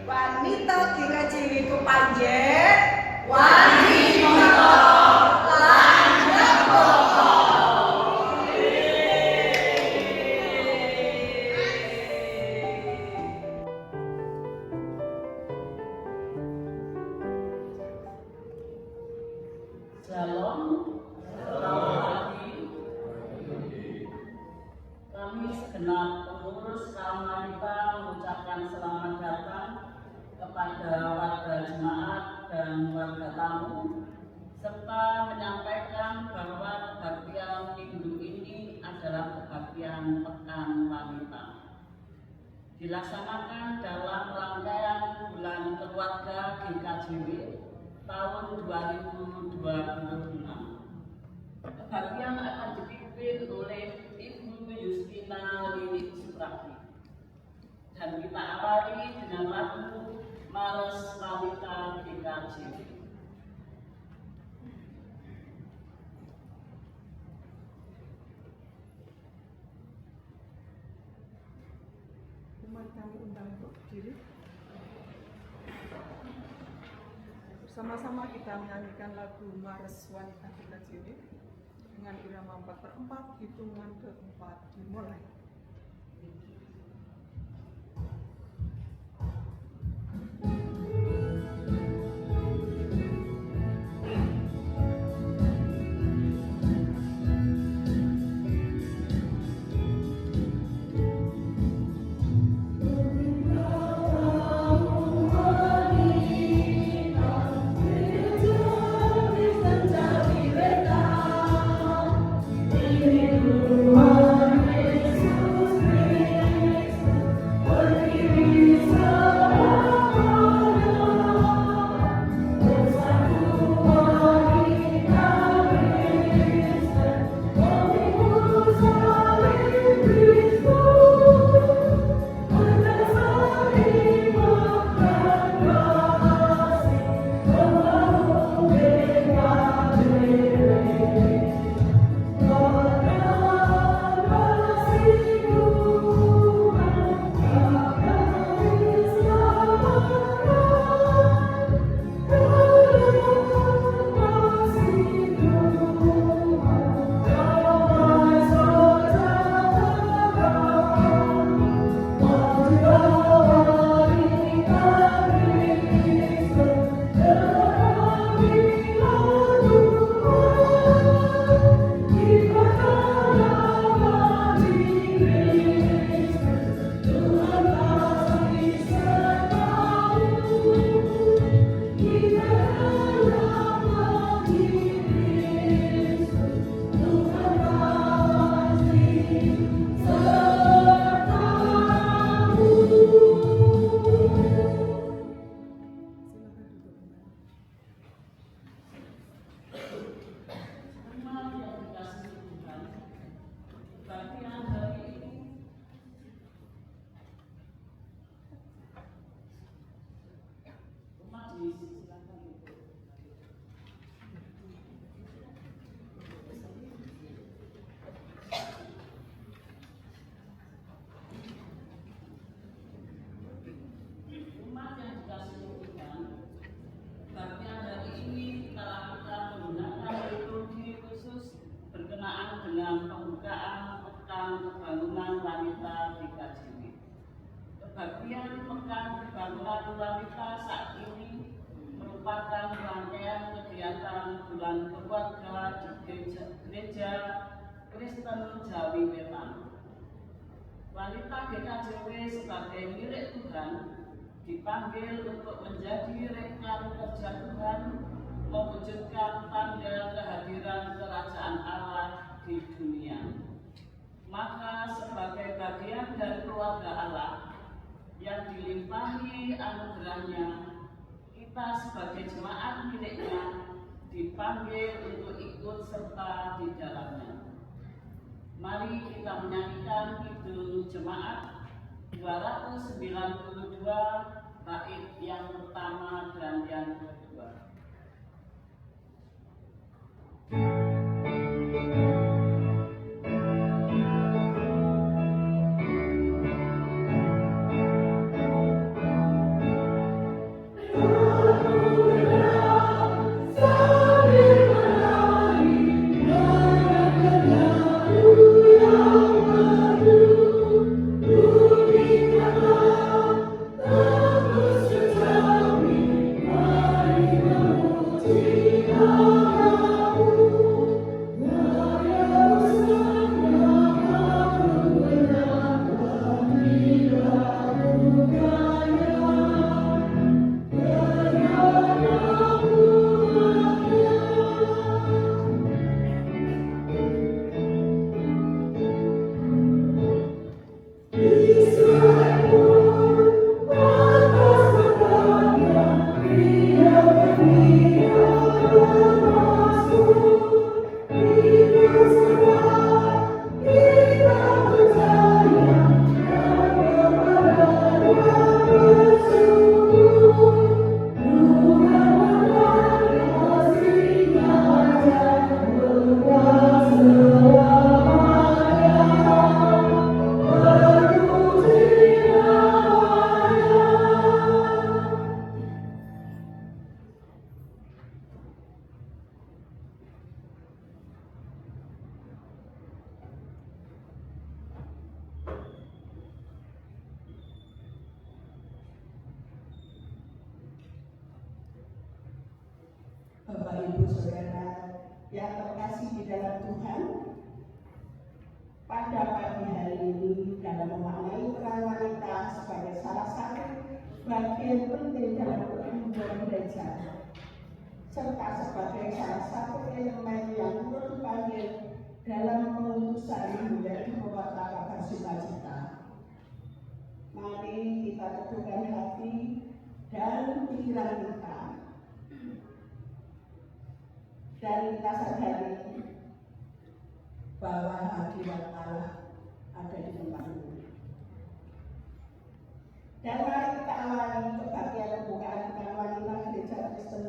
Wanita GKJW kepanjen wani nata lan ngeboko. Shalom, selamat pagi. Kami segenap pengurus kaum wanita mengucapkan selamat datang kepada warga jemaat dan warga tamu, serta menyampaikan bahwa kebaktian minggu ini adalah kebaktian Pekan Wanita. Dilaksanakan dalam rangkaian Bulan Keluarga GKJW tahun 2026. Kebaktian akan dipimpin oleh Ibu Justina Lilik Suprati. Dan kita awali dengan lagu Mares Wanita GKJW. Mari kami undang untuk berdiri. Bersama-sama kita menyanyikan lagu Mares Wanita GKJW dengan irama 4/4, hitungan ke-4 dimulai. Kebaktian Pekan Pembangunan Wanita saat ini merupakan rangkaian kegiatan Bulan Keluarga di Gereja Kristen Jawi Wetan. Wanita GKJW sebagai milik Tuhan dipanggil untuk menjadi rekan kerja Tuhan mewujudkan tanda kehadiran kerajaan Allah di dunia. Maka sebagai bagian dari keluarga Allah yang dilimpahi anugerahnya, kita sebagai jemaat miliknya dipanggil untuk ikut serta di dalamnya. Mari kita menyanyikan Kidung Jemaat 292 bait yang pertama dan yang kedua. yang terkasih di dalam Tuhan, pada pagi hari ini dalam memaknai peran wanita sebagai salah satu bagian penting dalam pertumbuhan gereja, serta sebagai salah satu elemen yang turut dipanggil dalam pengutusan menjadi pewarta kabar sukacita. Mari kita teduhkan hati dan pikiran kita, dan kita sadari bahwa hadirat Allah ada di tempat ini. Dan mari kita awali kebahagiaan pembukaan dengan wanita gereja Kristen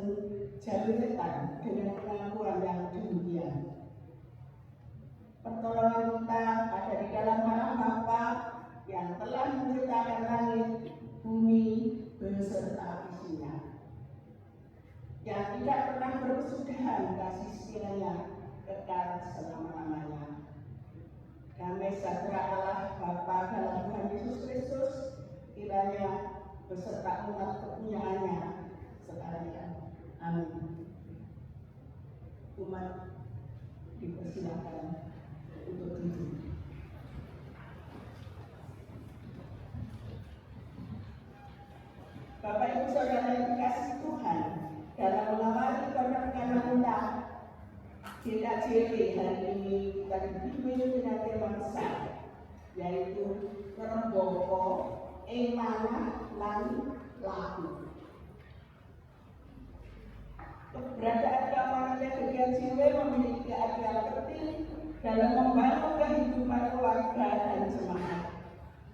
Jaluretan dengan pengakuan yang demikian. Pertolongan kita ada di dalam nama Bapa yang telah menciptakan langit, bumi, beserta isinya, yang tidak pernah berkesudahan kasih setianya kekal selama-lamanya. Damai sejahtera Allah Bapa dalam Tuhan Yesus Kristus kiranya beserta umat kepunyaannya sekalian. Amin. Umat dipersilakan untuk duduk. Bapak Ibu Saudara yang dikasihi Tuhan, dalam mengawali pernikahan wanita GKJW hari ini kita dibimbing dengan tema besar, yaitu Remboko Emana lan Laku. Keberadaan wanita GKJW memiliki arti yang penting dalam membangun kehidupan keluarga dan jemaat.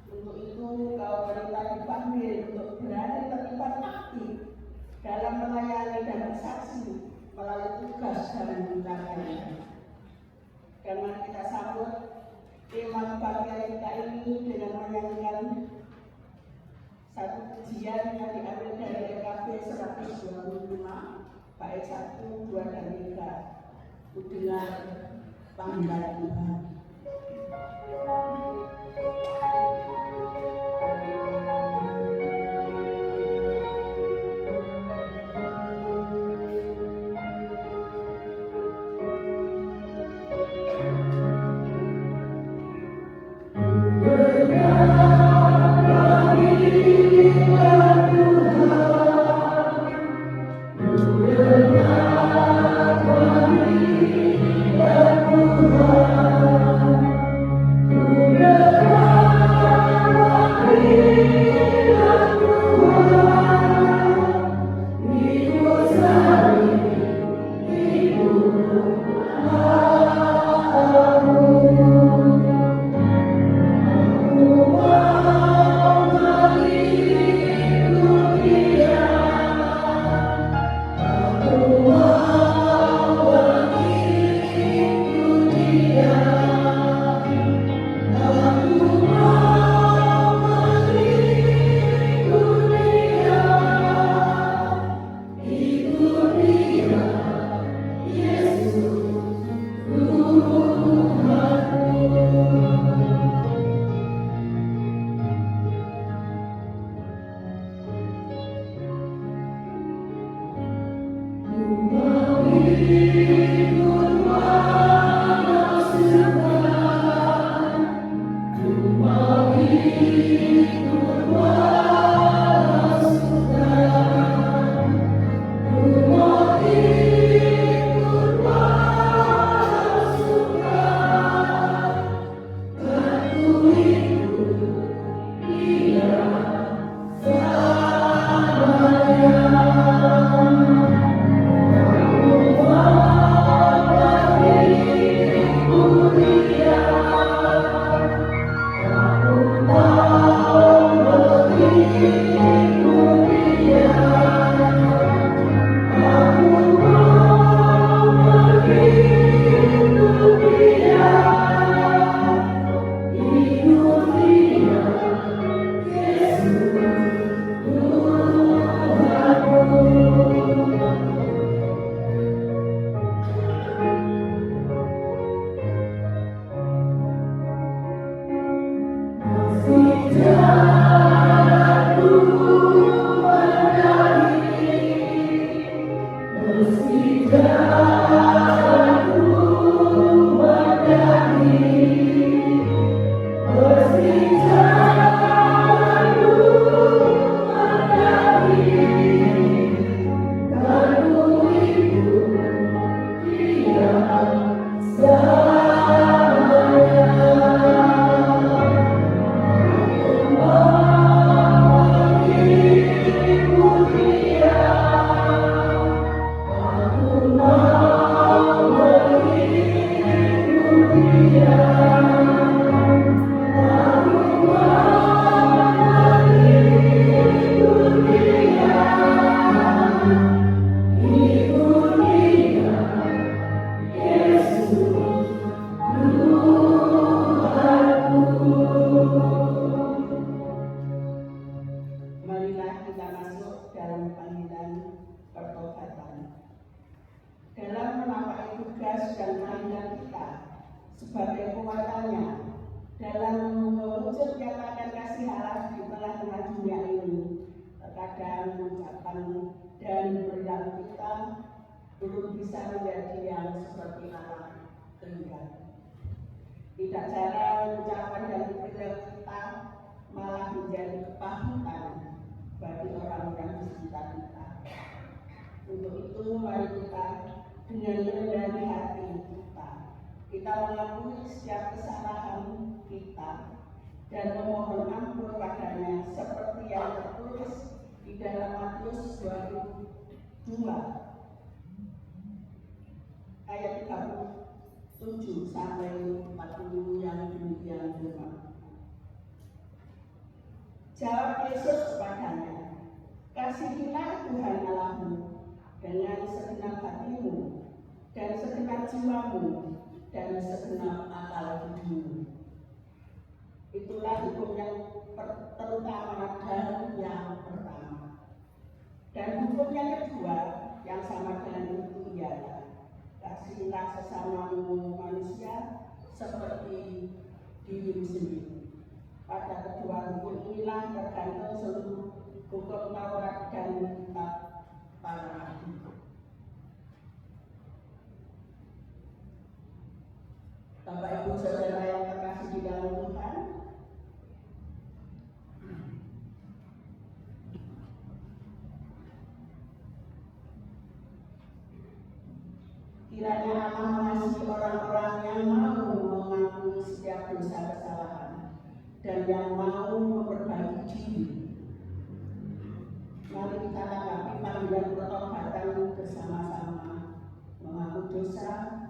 Untuk itu, kaum wanita dipanggil untuk berani terlibat aktif dalam melayani dan bersaksi melalui tugas dan undangannya. Dan mari kita sambut tema kebahagiaan kita ini dengan menyanyikan satu pujian yang diambil dari EKB 125 bait 1, 2, dan 3. Kudengar panggilan Tuhan. Tuhan marilah kita masuk dalam panggilan pertobatan. Dalam menampaki tugas dan panggilan kita sebagai kekuatannya dalam mewujud nyatakan kasih Allah di tengah-tengah dunia ini, terkadang ucapan dan perilaku kita belum bisa menjadi yang seperti Allah kehendaki. Tidak jarang ucapan dan perilaku kita malah menjadi kepahitan bagi orang-orang di sekitar kita. Untuk itu mari kita dengan rendah hati kita mengakui setiap kesalahan kita dan memohon ampun padanya seperti yang tertulis di dalam Matius 22 ayat 37 sampai 40 yang demikian firman. Jawab Yesus kepadanya, kasihilah Tuhan Allahmu dengan segenap hatimu dan segenap jiwamu dan segenap akal budimu. Itulah hukum yang terutama dan yang pertama. Dan hukum yang kedua yang sama dengan itu ialah kasihilah sesamamu manusia seperti dirimu sendiri. Pada kedua hukum inilah tergantung seluruh hukum Taurat dan kitab para nabi. Bapak Ibu Saudara yang terkasih di dalam Tuhan, kiranya Allah mengasihi orang-orang yang mau mengakui setiap dosa kesalahan dan yang mau memperbaiki diri. Mari kita tanggapi panggilan pertobatan bersama-sama, mengaku dosa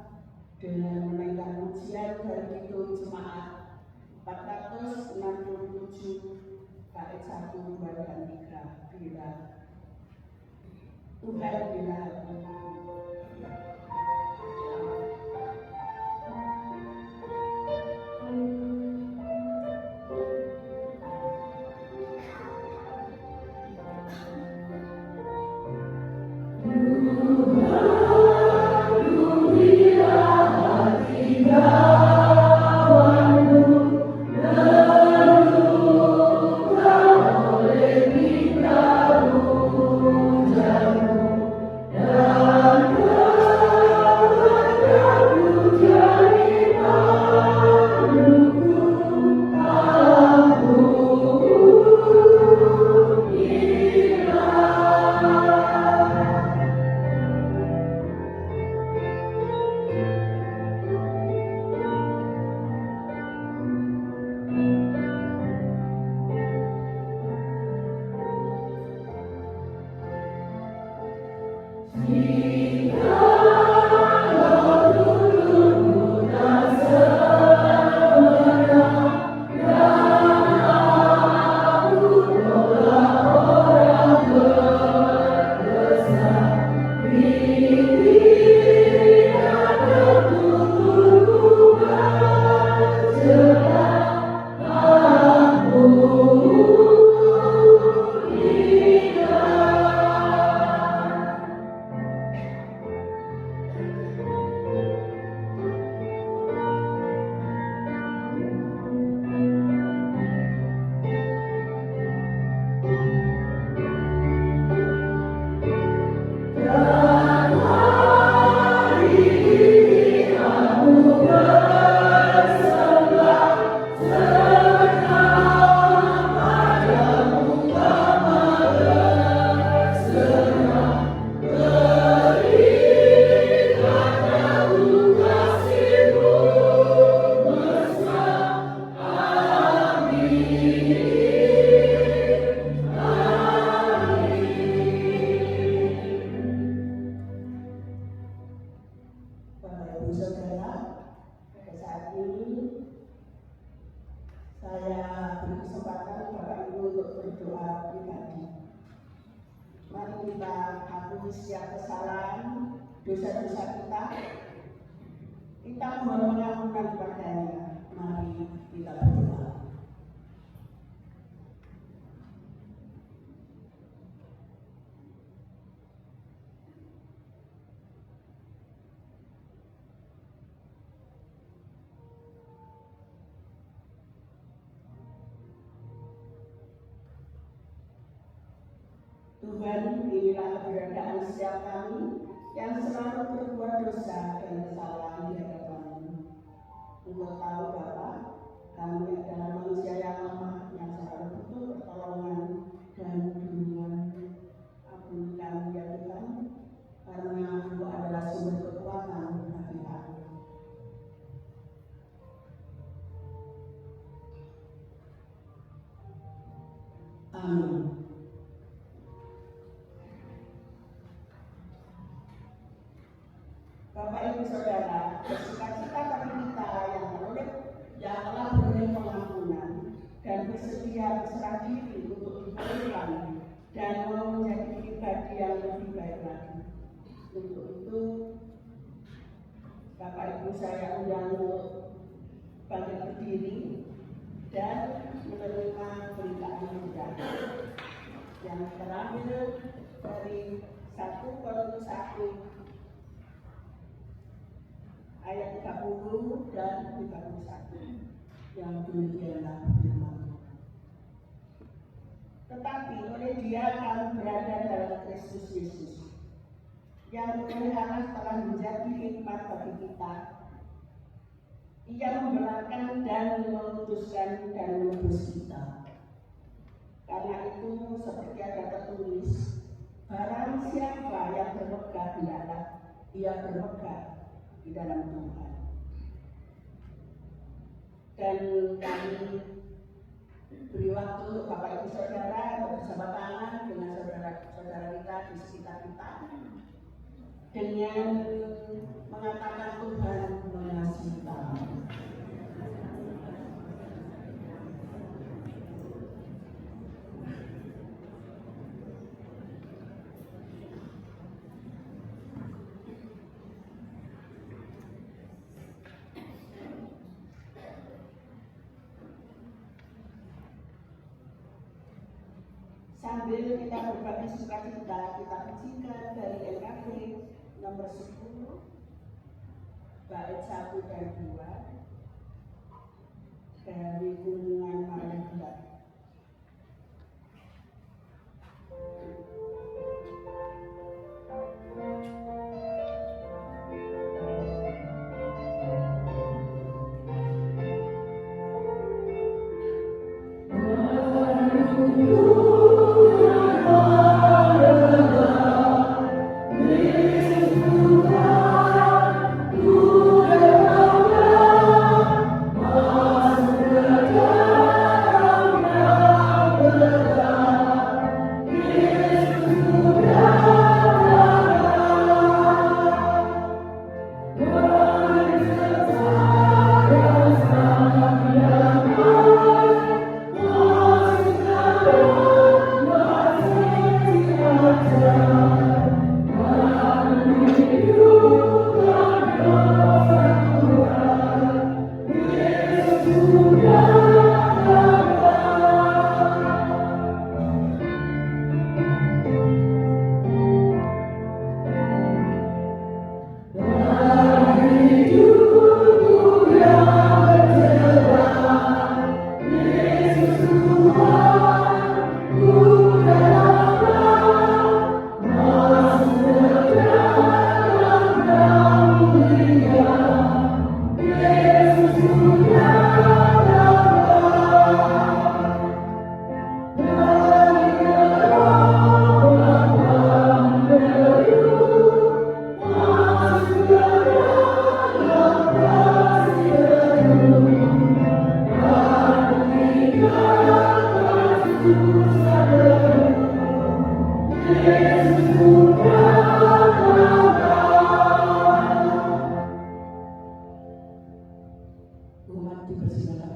dengan menaikkan ujian dari Kidung Jemaat 467 bait 1, 2, dan 3. Bila Tuhan bila setiap kesalahan, dosa-dosa kita, kita mohon mengampunkan kepadanya. Mari kita berdoa. Tuhan, inilah keberadaan setiap kami yang selalu berbuat dosa dan kesalahan di hadapan-Mu. Engkau tahu Bapa, kami adalah manusia yang lemah yang selalu butuh pertolongan dan bimbingan. Ampuni kami ya Tuhan, karena Engkau adalah sumber kekuatan bagi kami. Amin. Bapak Ibu Saudara, bersukacita bagi kita yang telah beroleh pengampunan dan bersedia berserah diri untuk dipulihkan dan mau menjadi pribadi yang lebih baik lagi. Untuk itu, Bapak Ibu saya undang untuk bangkit berdiri dan menerima beritaan kita. Yang terambil dari 1 Korintus 1 ayat 30 dan 31 yang demikianlah firman. Tetapi oleh Dia kamu berada dalam Kristus Yesus, yang oleh Allah telah menjadi hikmat bagi kita. Ia membenarkan dan memutuskan dan menebus kita. Karena itu seperti ada tertulis, barang siapa yang bermegah hendaklah ia bermegah di dalam Tuhan. Dan kami beri waktu untuk Bapak Ibu Saudara bersama tangan dengan saudara-saudara kita di sekitar kita dengan mengatakan Tuhan mengasihi kami. Sambil kita berbagi sukacita, kita pujikan dari NKB nomor 10 bait 1 dan 2 dari Gunungan Malaysia. Umat dipersilakan.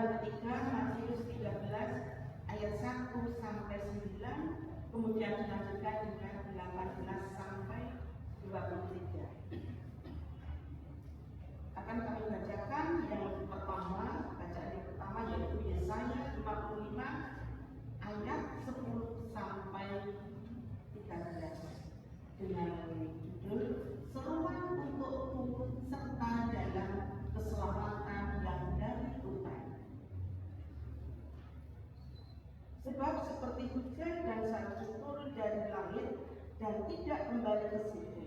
yang ketiga Matius 13 ayat 1 sampai 9, kemudian dilanjutkan dengan 18 sampai 23. Akan kami bacakan yang pertama, bacaan yang pertama yaitu Yesaya 55 ayat 10 sampai 13 dengan judul Seruan untuk turut serta dalam keselamatan yang dari Tuhan. Sebab seperti hujan dan salju turun dari langit dan tidak kembali ke situ,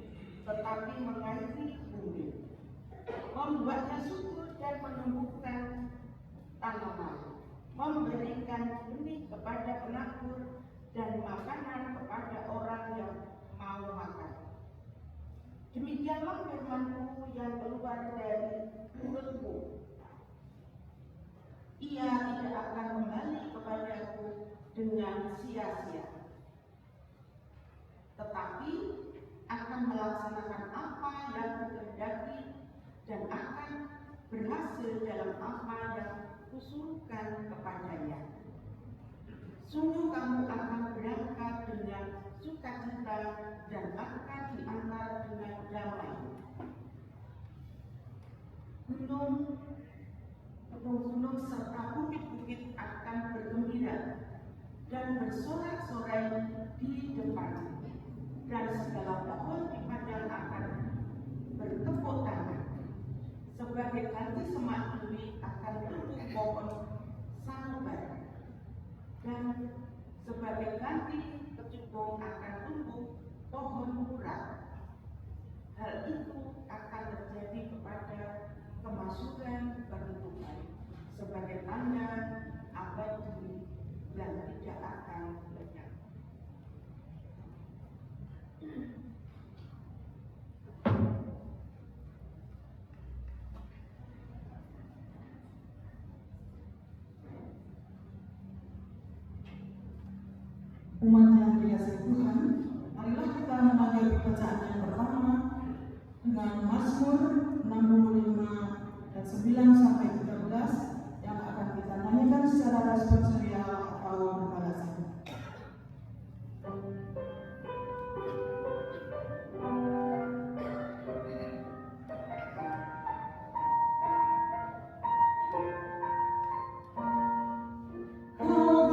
tetapi mengairi bumi, membuatnya subur dan menumbuhkan tanaman, memberikan benih kepada penabur dan makanan kepada orang yang mau makan. Demikianlah firman-Ku yang keluar dari mulutku. Ia tidak akan kembali kepadaku dengan sia-sia, tetapi akan melaksanakan apa yang Kukehendaki dan akan berhasil dalam apa yang Kusuruhkan kepadanya. Sungguh kamu akan berangkat dengan sukacita dan akan diantar dengan damai. Gunung-gunung serta bukit-bukit akan bergembira dan bersorak-sorai di depan, dan segala pohon di padang akan bertepuk tangan. Sebagai ganti semak duri akan tumbuh pohon sanubar, dan sebagai ganti kecubung akan tumbuh pohon murah. Hal itu akan terjadi kepada kemasukan bagi Tuhan sebagai tanda abadi yang tidak akan lenyap. Umat yang dikasihi Tuhan, marilah kita mengambil bacaan yang pertama dengan Mazmur 65 dan 9 sampai 13 yang akan kita nyanyikan secara responsorial atau berbalasan. Oh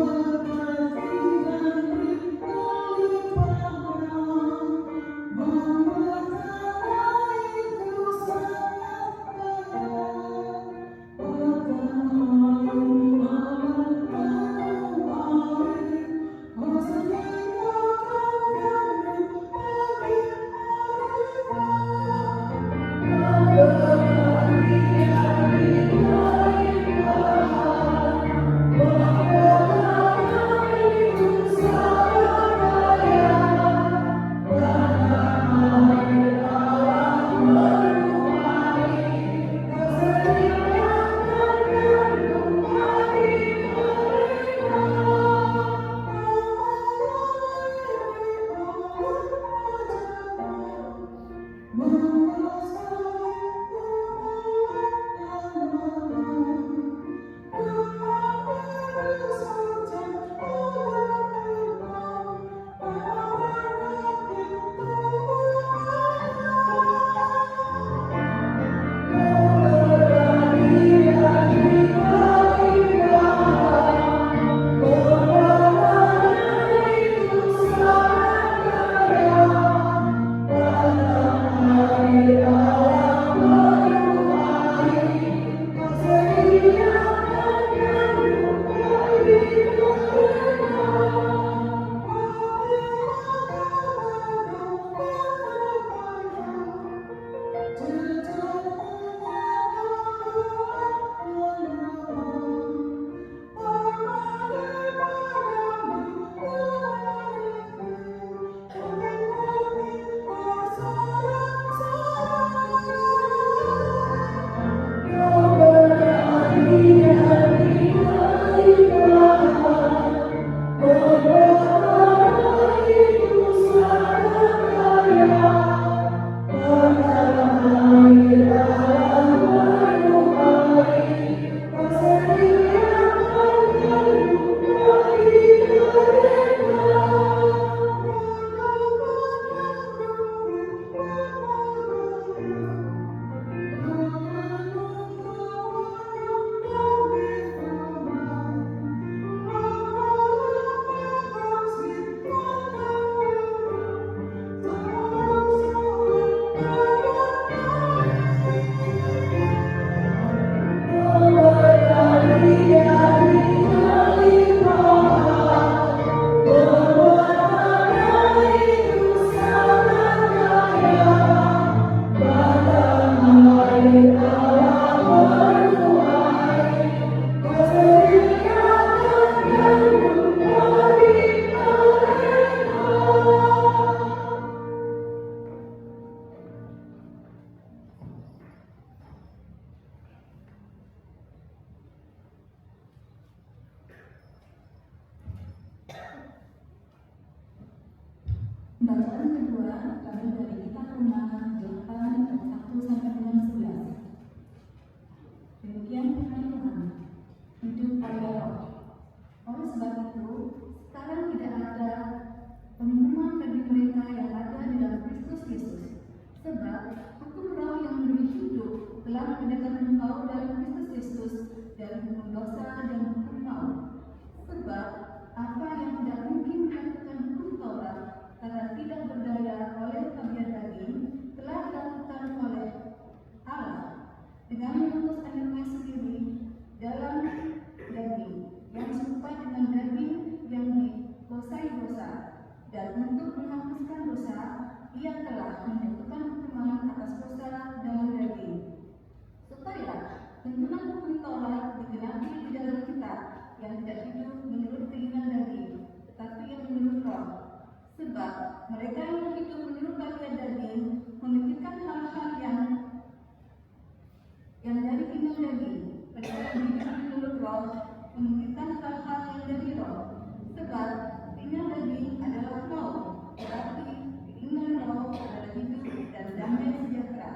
roh memikirkan hal-hal yang dari roh, sebab keinginan daging adalah maut, tetapi keinginan roh adalah hidup dan damai sejahtera.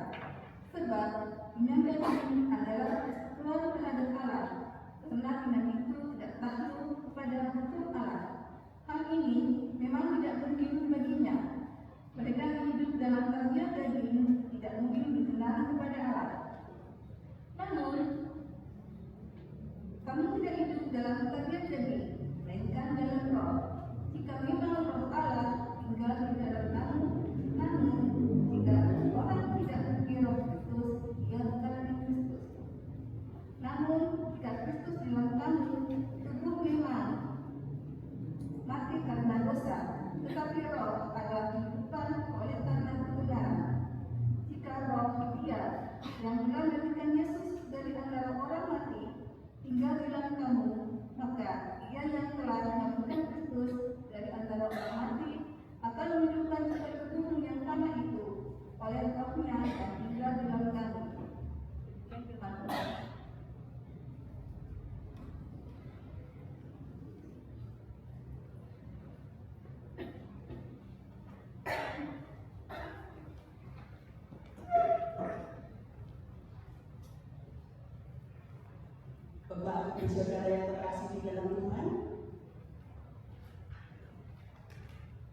Sebab keinginan daging adalah keluar terhadap Allah, karena keinginan itu tidak takluk kepada hukum Allah. Hal ini memang tidak mungkin baginya. Mereka yang hidup dalam tabiat daging tidak mungkin dikenal kepada Allah. Namun, kamu tidak hidup dalam tabiat daging, melainkan dalam roh. Jika memang roh Allah tinggal di dalam kamu, namun jika orang tidak memiliki roh Kristus, ia bukan di Kristus. Namun, jika Kristus di dalam kamu, tubuh memang mati karena dosa, tetapi roh adalah kehidupan oleh karena kebenaran. Jika roh Dia yang telah memberikan Yesus dari antara orang mati tinggal di dalam kamu, maka Ia yang telah menyambutkan Kristus dari antara orang mati akan menunjukkan sebagai tubuh yang sama itu oleh rohnya yang tinggal di dalam kamu. Firman Tuhan. Bapak Ibu Saudara yang terkasih di dalam Tuhan,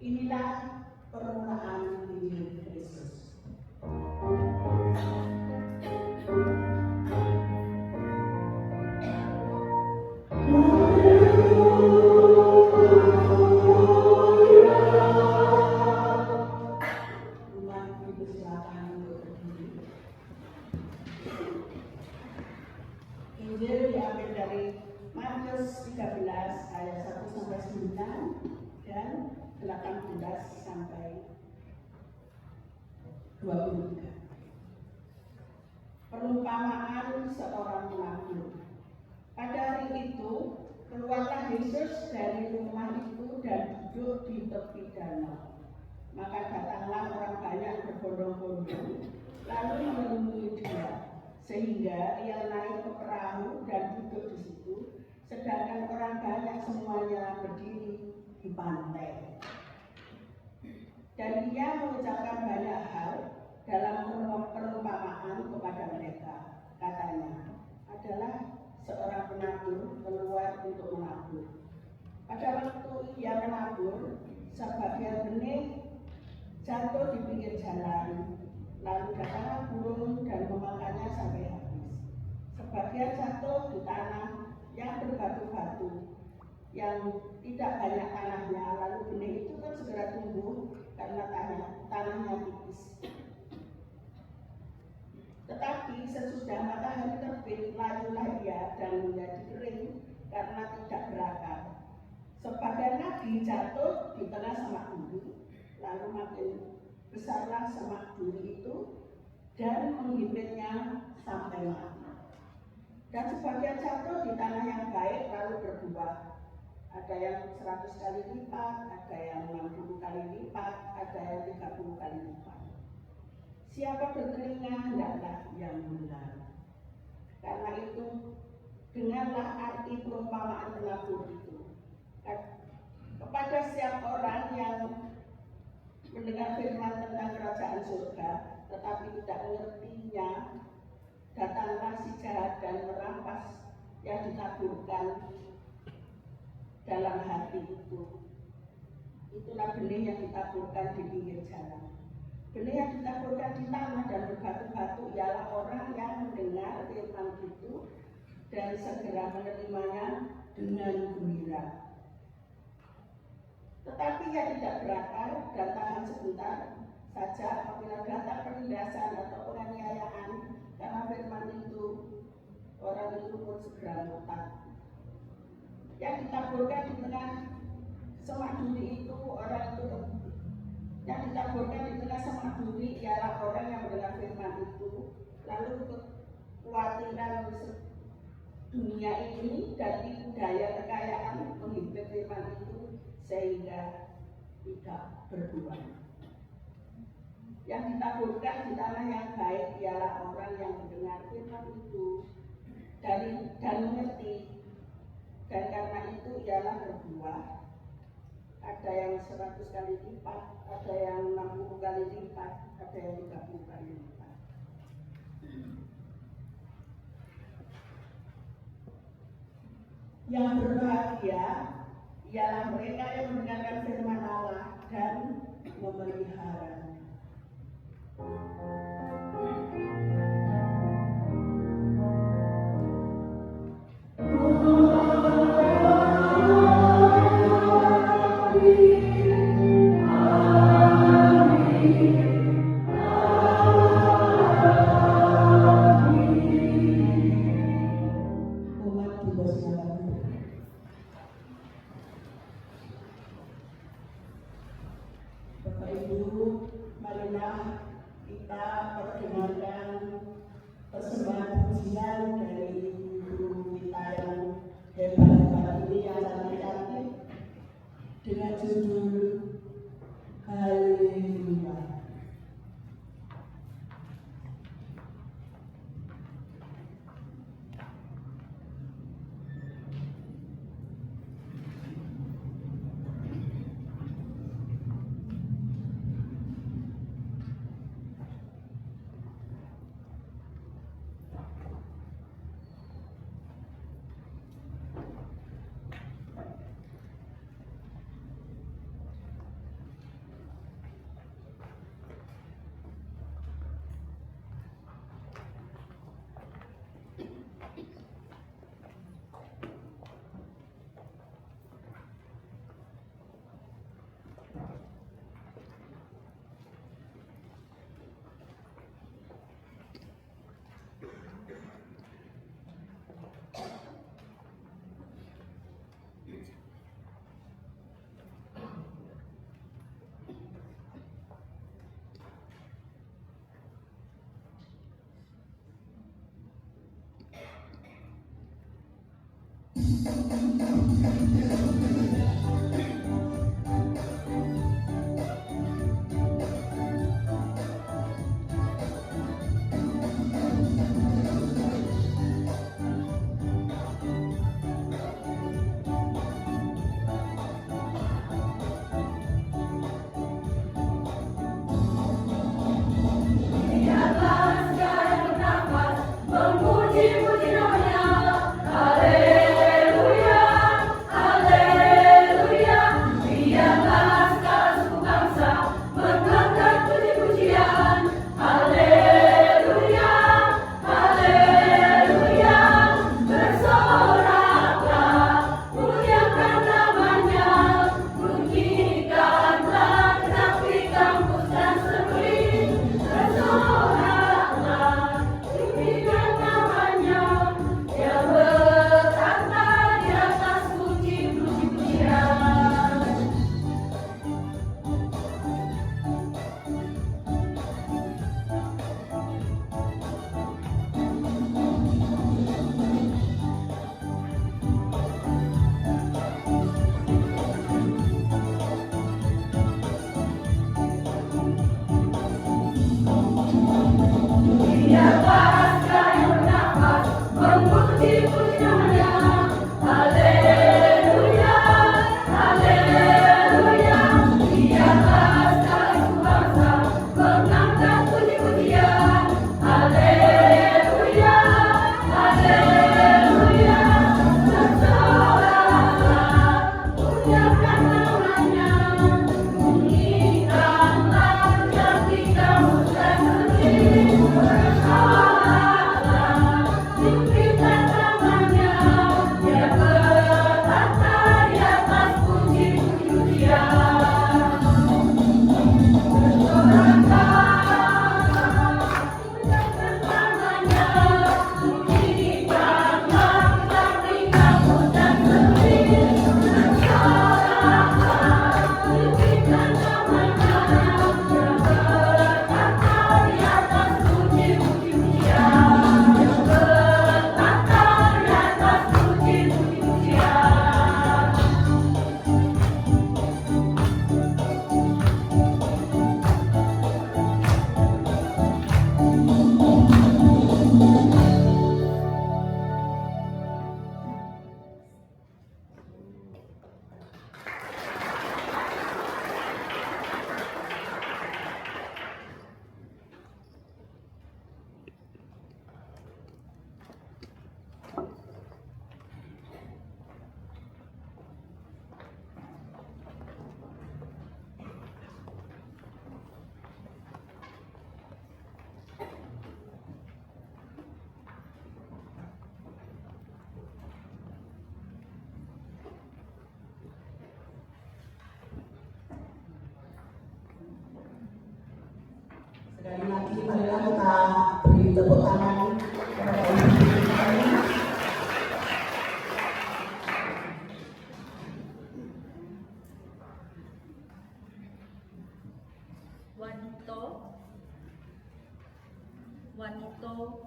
inilah permulaan Injil Kristus. Rumah Ibu silakan untuk berdiri. Injil diambil dari Matius 13 ayat 1 sampai 9 dan 18 sampai 23. Perumpamaan seorang penabur. Pada hari itu, keluarlah Yesus dari rumah itu dan duduk di tepi danau. Maka datanglah orang banyak berbondong-bondong, lalu menemui Dia, sehingga Ia naik ke perahu dan duduk di situ, sedangkan orang banyak semuanya berdiri di pantai. Dan Ia mengucapkan banyak hal dalam perumpamaan kepada mereka. Katanya, adalah seorang penabur keluar untuk menabur. Pada waktu ia menabur, sebagian benih jatuh di pinggir jalan, lalu datanglah burung dan memakannya sampai habis. Sebagian jatuh di tanah yang berbatu-batu, yang tidak banyak tanahnya, lalu benih itu kan segera tumbuh karena tanahnya tipis. Tetapi sesudah matahari terbit, layulah ia dan menjadi kering karena tidak berakar. Sebagian lagi jatuh di tengah semak duri, lalu makin besarlah semak duri itu dan menghibitnya sampai mati. Dan sebagian jatuh di tanah yang baik lalu berbuah. Ada yang 100 kali lipat, ada yang 60 kali lipat, ada yang 30 kali lipat. Siapa bertelinga, hendaklah yang mendengar. Karena itu, dengarlah arti perumpamaan penabur itu. Kepada setiap orang yang mendengar firman tentang kerajaan surga, tetapi tidak mengertinya, datanglah si jahat dan merampas yang ditaburkan dalam hati itu. Itulah benih yang ditaburkan di pinggir jalan. Benih yang ditaburkan di tanah dan berbatu-batu ialah orang yang mendengar firman itu dan segera menerimanya dengan gembira. Tetapi ia tidak berakar dan tahan sebentar saja apabila datang penindasan atau penganiayaan karena firman itu, orang itu pun segera murtad. Yang ditaburkan di tengah semak duri itu orang itu, yang ditaburkan di tengah semak duri ialah orang yang mendengar firman itu, lalu kekhawatiran dunia ini dan daya kekayaan menghibur firman itu sehingga tidak berbuah. Yang ditaburkan di tanah yang baik ialah orang yang mendengar firman itu dan mengerti dan karena itu ialah berbuah. Ada yang 100 kali lipat, ada yang 60 kali lipat, ada yang 30 kali lipat. Yang berbahagia ialah mereka yang mendengarkan firman Allah dan memeliharanya. Umat juga silakan. Bapak Ibu, marilah kita perdengarkan persembahan pujian dari guru kita yang hebat-hebat ini, yang cantik-cantik, dengan judul Haleluya. Memuji-muji namanya, haleluya, haleluya.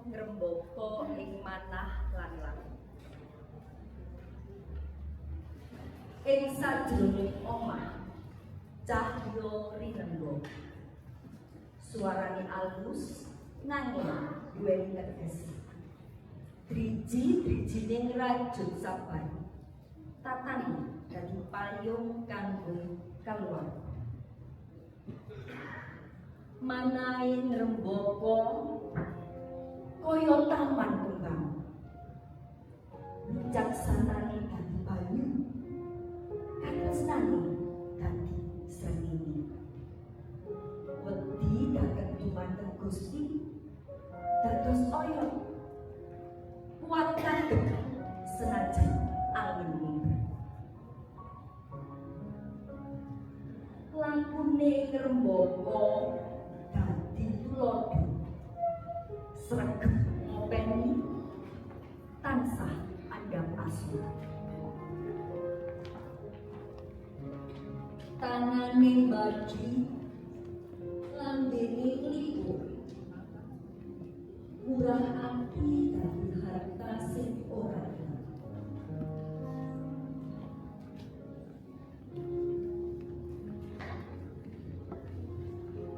ngrembaka ing manah lan langit. Ing sajroning omah cahya rinengga. Suarane alus nanging duweni teges. Driji-drijining rajut sabar. Tatani dadi payung kanggo kaluar. Manahe ngrembaka kaya taman kembang. Wicaksanane dadi banyu. Katresnane dadi srengenge. Wedi dagem dumateng Gusti dados oyot. Kuatan dekat senajan angin mimbar. Lampune ngrembaka dadi tulodo. Sregep ngopeni tansah andhap asu. Tangane mbadi lambene likur. Murah ati dadi harta sing ora ilang.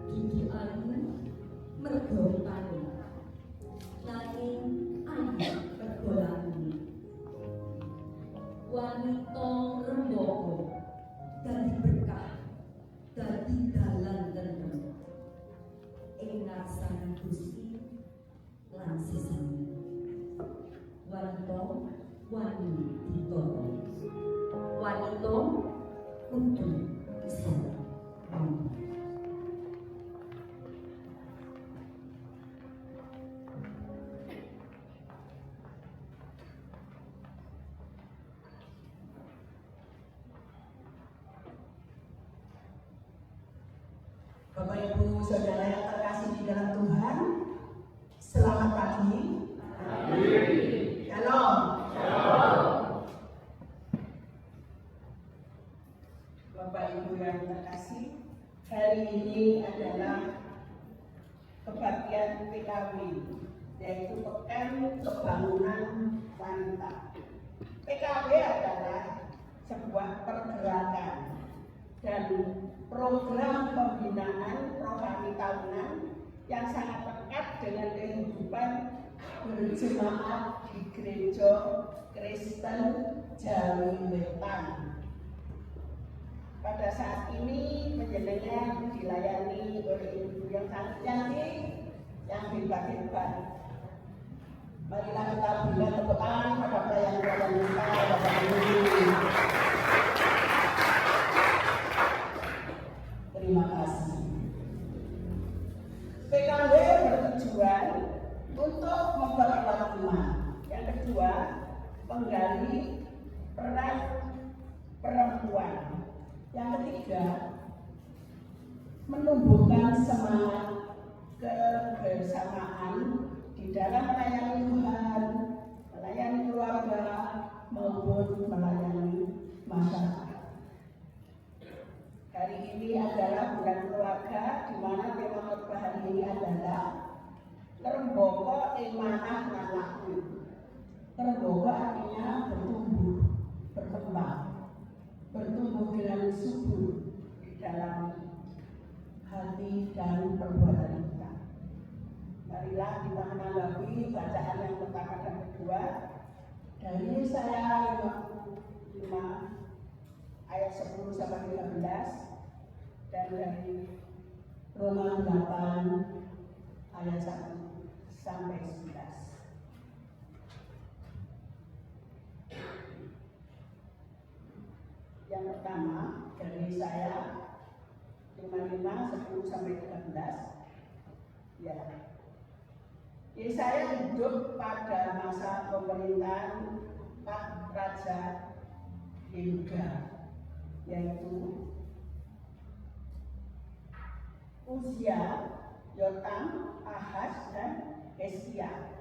Gigi ayu mergo tani, nanging ayu mergo lani. Wanita ngrembaka dadi berkah, dadi dalan tentrem. Ing ngarsane Gusti lan sesane. Wanita wani ditata. Wanita kudu bisa ngomong. Bapak Ibu Saudara yang terkasih di dalam Tuhan, selamat pagi. Shalom. Bapak Ibu yang terkasih, hari ini adalah kebaktian PKW, yaitu Pekan Kebangunan Wanita. PKW adalah sebuah pergerakan dan program pembinaan rohani tahunan yang sangat lekat dengan kehidupan berjemaat di Gereja Kristen Jawi Wetan. Pada saat ini penjenengan dilayani oleh ibu yang sangat cantik, yang hebat-hebat. Marilah kita berikan tepuk tangan pada pelayan-pelayan kita, Bapak Ibu. Terima kasih. PKW bertujuan untuk memperkuat iman. Yang kedua, menggali peran perempuan. Yang ketiga, menumbuhkan semangat kebersamaan di dalam melayani Tuhan, melayani keluarga, maupun melayani masyarakat. Hari ini adalah bulan keluarga, di mana tema khotbah hari ini adalah ngrembaka ing manah lan langit. Ngrembaka artinya bertumbuh, berkembang, bertumbuh dengan subur di dalam hati dan perbuatan kita. Marilah kita menanggapi bacaan yang pertama dan kedua dari Yesaya 55 ayat 10 sampai 13 dan dari Roma 8 ayat 1 sampai 11. Yang pertama dari Yesaya 55 10 sampai 13. Ya. Yesaya hidup pada masa pemerintahan 4 raja Yehuda, yaitu Uzia, Yotam, Ahaz, dan Hesia.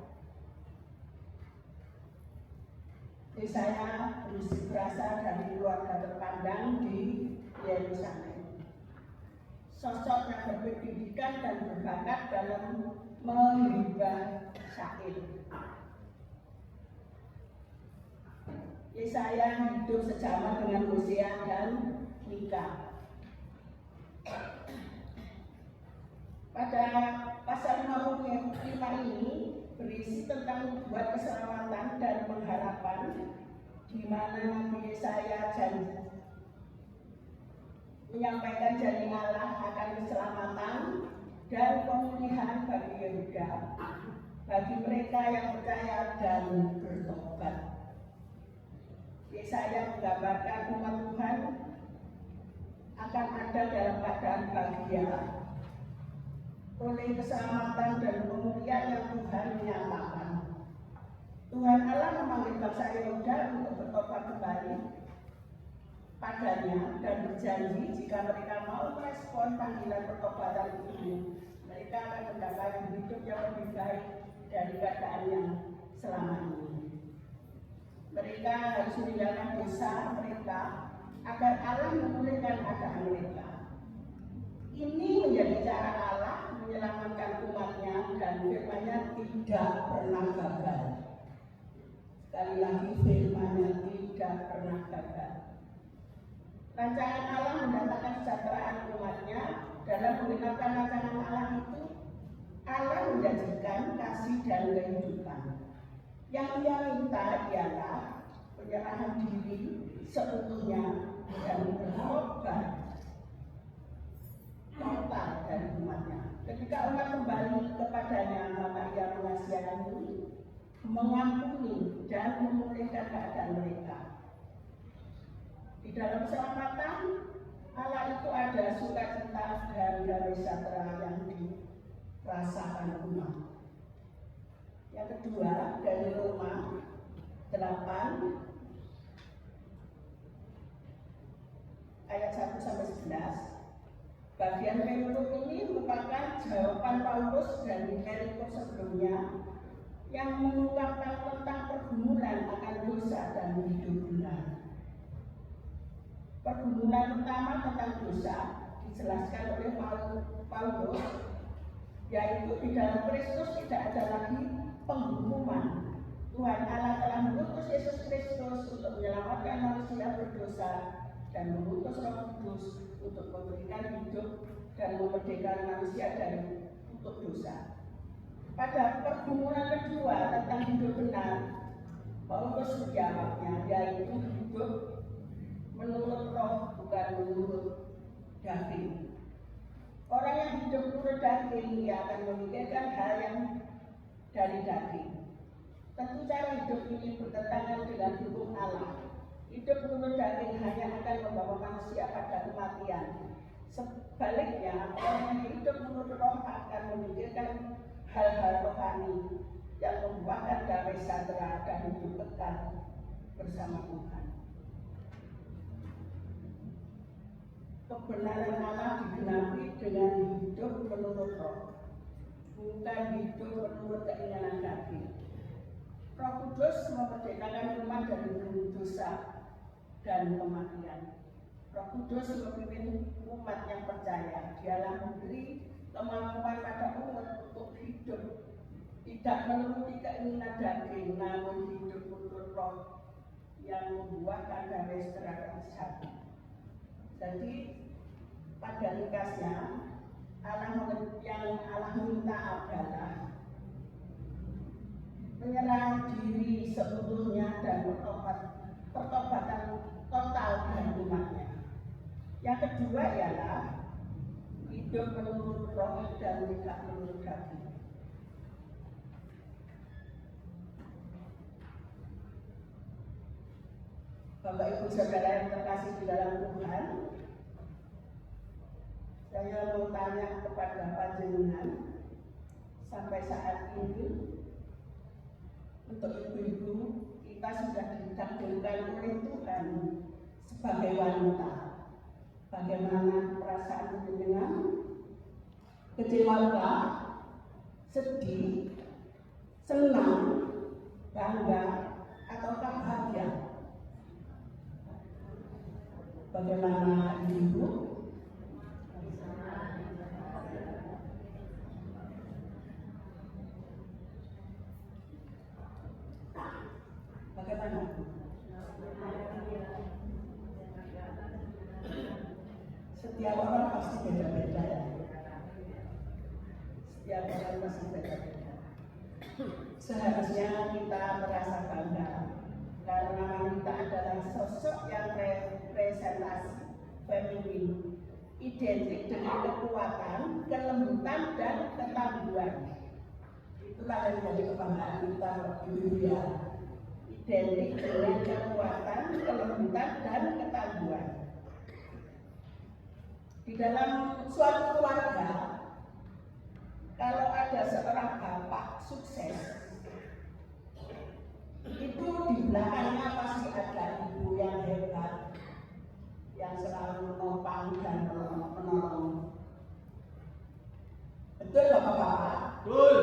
Yesaya berasal dari keluarga terpandang di Yerusalem. Sosok yang berpendidikan dan berbakat dalam menghibah syair. Yesaya hidup sejaman dengan Hosea dan Mika. Pada pasal 55 ini berisi tentang membuat keselamatan dan pengharapan, di mana Nabi Yesaya menyampaikan janji Allah akan keselamatan dan pemulihan bagi Yehuda, bagi mereka yang percaya dan bertobat. Yesaya menggambarkan umat Tuhan akan ada dalam keadaan bahagia oleh keselamatan dan pemulihan yang Tuhan nyatakan. Tuhan Allah memanggil bangsa Yehuda untuk bertobat kembali padanya dan berjanji jika mereka mau merespon panggilan pertobatan itu, mereka akan mendapat hidup yang lebih baik dari keadaan yang selama ini. Mereka harus meninggalkan dosa mereka agar Allah memulihkan keadaan mereka. Ini menjadi cara Allah menyelamatkan umatnya dan firman-Nya tidak pernah gagal. Sekali lagi firman-Nya tidak pernah gagal. Rancangan Allah mendatangkan kesejahteraan umatnya. Dalam menggunakan rancangan Allah itu, Allah menjanjikan kasih dan kehidupan. Yang Dia minta ialah penyerahan diri seutuhnya dan bertobat total dari umatnya. Ketika umat kembali kepadanya, maka Ia mengasihani, mengampuni dan memulihkan keadaan mereka. Di dalam keselamatan Allah itu ada sukacita dan damai sejahtera yang dirasakan umat. Yang kedua, dari Roma 8 ayat 1-11. Bagian penutup ini merupakan jawaban Paulus dari perikop sebelumnya yang mengungkapkan tentang pergumulan akan dosa dan hidup benar. Pergumulan pertama tentang dosa dijelaskan oleh Paulus, yaitu di dalam Kristus tidak ada lagi penghukuman. Tuhan Allah telah mengutus Yesus Kristus untuk menyelamatkan manusia berdosa dan mengutus Roh Kudus untuk memberikan hidup dan memerdekakan manusia dari untuk dosa. Pada pergumulan kedua tentang hidup benar, Paulus menjawabnya, yaitu hidup menurut Roh, bukan menurut daging. Orang yang hidup menurut daging, ia akan memikirkan hal yang dari daging. Tentu cara hidup ini bertentangan dengan hukum Allah. Hidup menurut daging hanya akan membawa manusia pada kematian. Sebaliknya, orang yang hidup menurut Roh akan memikirkan hal-hal rohani yang membuahkan damai sejahtera dan hidup kekal bersama Tuhan. Kebenaran Allah digenapi dengan hidup menurut Roh, bukan hidup menurut keinginan daging. Roh Kudus memerdekakan umat dari dosa dan kematian. Roh Kudus memimpin umat yang percaya. Dialah memberi kemampuan pada umat untuk hidup tidak menuruti keinginan daging, namun hidup menurut Roh yang membuahkan damai sejahtera dan sejati. Jadi pada ringkasnya yang Allah minta adalah menyerah diri seutuhnya dan pertobatan total dari umatnya. Yang kedua ialah hidup menurut Roh dan tidak menurut daging. Bapak Ibu Saudara yang terkasih di dalam Tuhan, saya mau tanya kepada panjenengan, sampai saat ini untuk ibu-ibu kita sudah ditakdirkan oleh Tuhan sebagai wanita. Bagaimana perasaan panjenengan? Kecewa, sedih, senang, bangga, ataukah bahagia? Bagaimana ibu? Setiap orang pasti beda-beda ya. Setiap orang pasti beda-beda. Seharusnya kita merasa bangga karena wanita adalah sosok yang representasi feminin, identik dengan kekuatan, kelembutan, dan ketangguhan. Itulah yang menjadi kebanggaan kita, Ibu ya. Identik dengan kekuatan, kelembutan, dan ketangguhan. Di dalam suatu keluarga, kalau ada seorang bapak sukses, itu di belakangnya pasti ada ibu yang hebat, yang selalu menopang dan menolong. Betul bapak-bapak? Betul.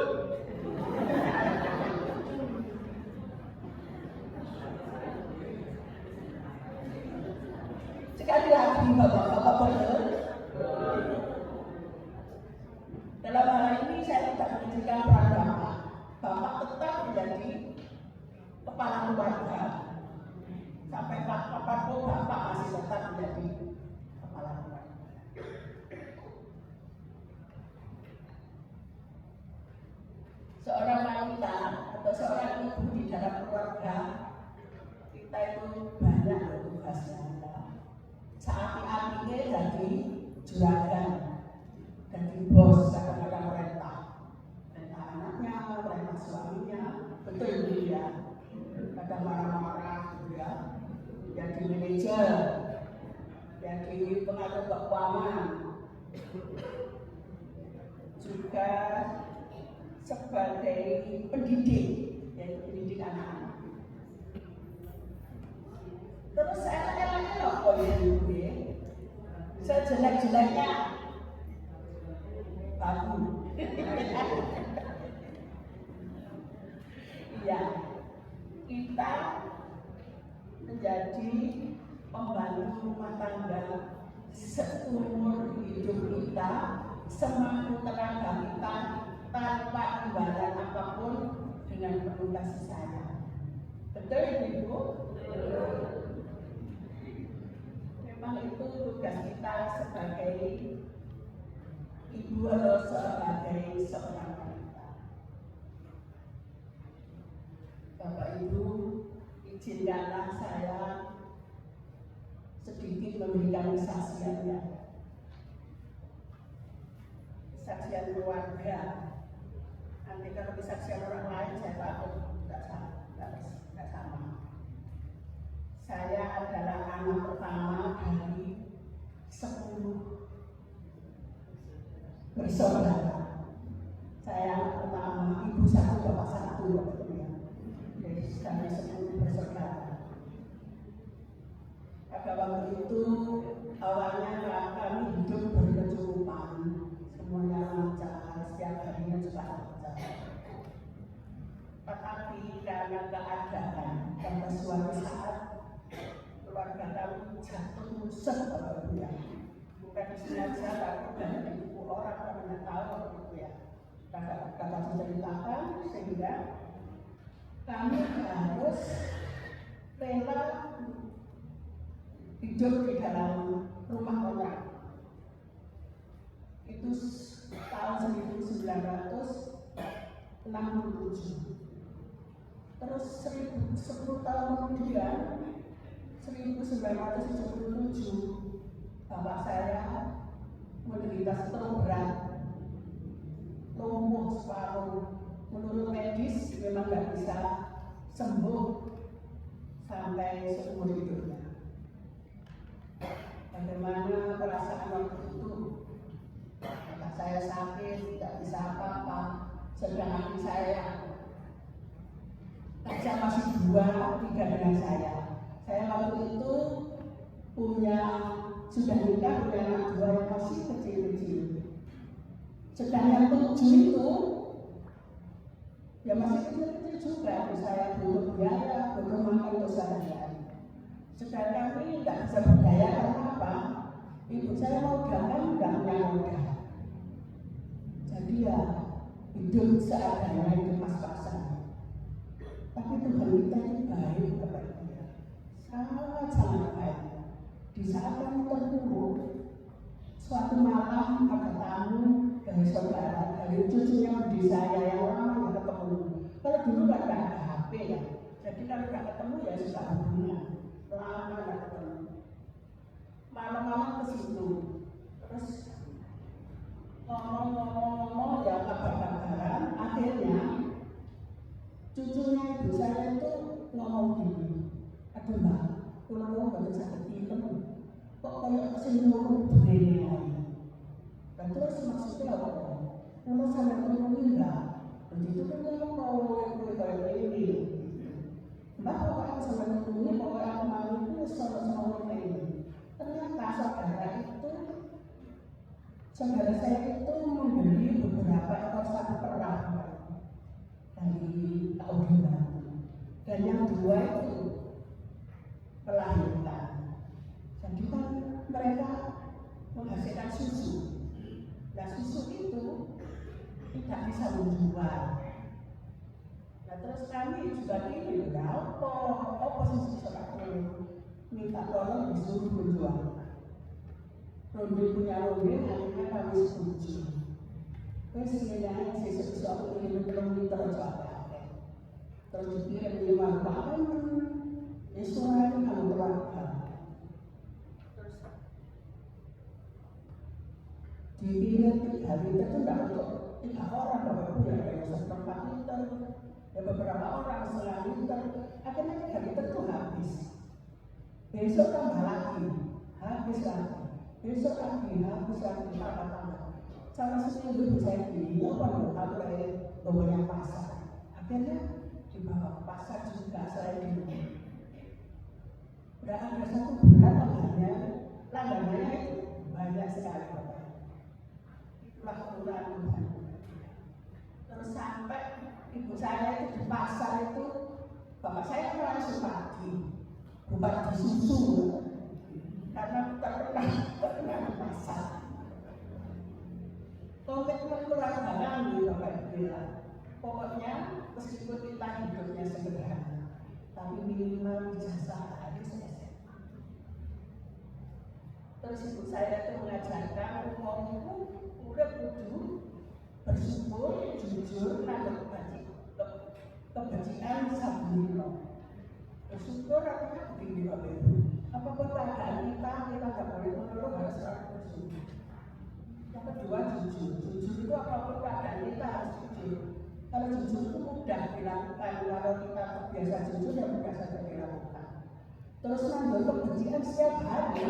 Sekali lagi bapak-bapak betul. Dalam hal ini saya tidak menunjukkan peran bapak. Bapak tetap menjadi kepala keluarga. Sampai kapanpun bapak masih tetap menjadi kepala keluarga. Seorang wanita atau seorang ibu di dalam keluarga kita itu banyak tugasnya. Saat-saatnya jadi juragan, jadi bos, kadang-kadang perintah anaknya, perintah suaminya, betul ini ya. Kadang marah-marah gitu ya. Jadi manajer, jadi pengatur keuangan, juga sebagai pendidik, yaitu pendidik anak-anak. Terus enaknya apa ya ibu? Sejelek-jeleknya bagus. Iya, kita menjadi pembantu rumah tangga seumur hidup kita, semampu tenaga kita, tanpa imbalan apapun, dengan penuh kasih sayang. Betul ibu? Memang itu tugas kita sebagai ibu atau sebagai seorang wanita. Bapak Ibu, izinkanlah saya sedikit memberikan kesaksiannya. Kesaksian keluarga. Nanti kalau kesaksian orang lain saya takut tidak sama. Saya adalah anak pertama dari 10 bersaudara. Saya anak pertama, ibu satu, bapak satu waktu ya. Jadi dari 10 bersaudara. Pada waktu itu awalnya kami hidup berkecukupan, semuanya lancar, setiap harinya juga lancar. Tetapi karena keadaan pada suatu saat keluarga kami jatuh sebagai ya. Bukan disengaja, tapi dari ibu orang yang tahu gitu ya. Kata menceritakan sehingga kami harus rela hidup di dalam rumah kontrak. Itu tahun 1967. Terus 10 tahun kemudian 1977 bapak saya menderita stroke berat, lumpuh separuh. Menurut medis memang nggak bisa sembuh sampai seumur hidupnya. Bagaimana perasaan waktu itu? Bapak saya sakit, tidak bisa apa-apa, sedang adik saya kerja masih 2-3 dengan saya. Saya waktu itu sudah nikah, punya anak 2 yang masih kecil-kecil. Sedang yang 7 itu ya masih kecil-kecil juga. Saya butuh biaya, butuh makan untuk sehari-hari. Sedangkan ini tidak bisa berdaya karena apa? Ibu saya mau dagang, nggak punya modal. Jadi ya hidup seadanya, hidup pas-pasan. Tapi Tuhan kita ini baik kepada dia, sangat-sangat baik. Di saat kamu terpuruk, Suatu malam ada tamu dari saudara, dari cucunya budi saya yang lama nggak ketemu. Kalau dulu nggak ada HP ya, jadi kalau nggak ketemu ya sudah hubungan. Lama nggak ketemu. Malam-malam ke situ, terus ngomong ya kabar-kabaran. Akhirnya cucunya ibu saya itu ngomong gini, aduh mbak, kalau mau nggak bisa ketemu, kok kayak senyum begini lagi. Dan terus maksudnya apa? Kalau sampai ketemu enggak, begitu kan dia mau kayak ini. Mbak kalau aku sampai ketemu, pokoknya aku mau itu sama-sama ini. Ternyata saudara saya itu membeli beberapa ekor sapi perah dari Audiman, dan yang dua itu melahirkan. Jadi kan mereka menghasilkan susu. Nah susu itu tidak bisa menjual. Nah terus kami juga ini apa susu seperti minta tolong disuruh menjual. Ronde punya ronde, akhirnya kami setuju. Terus sebenarnya sesuatu ini belum diterjemahkan. Terus dikirim di mana? Istilah itu kamu keluarga. Dikirim 3 liter itu tidak untuk 3 orang, Bapak Ibu ya, kayak 1,4 liter, ya beberapa orang 1,5 liter. Akhirnya 3 liter itu habis. Besok tambah lagi, habis lagi. Besok lagi, habis lagi, tambah. Sama seminggu saya gini, apa loh, aku lagi banyak pasar. Akhirnya dibawa ke pasar juga saya gini. Udah ada satu bulan langganannya itu banyak sekali Bapak. Itulah kemudahan Tuhan. Terus sampai ibu saya itu di pasar itu, bapak saya kan langsung pagi, bukan di susu, karena terkenal di pasar. Komitmen keluarga kami Bapak Ibu bilang, pokoknya meskipun kita hidupnya sederhana, tapi minimal ijazah harus SMA. Terus ibu saya itu mengajarkan umum itu udah kudu bersyukur, jujur, nanggung kebajikan sabunino. Bersyukur artinya begini Bapak Ibu, apapun keadaan kita nggak boleh mengeluh, harus selalu bersyukur. Yang kedua jujur itu apapun keadaan kita harus jujur. Kalau jujur itu mudah dilakukan, kalau kita terbiasa jujur ya mudah saja dilakukan. Terus nanggung kebencian setiap hari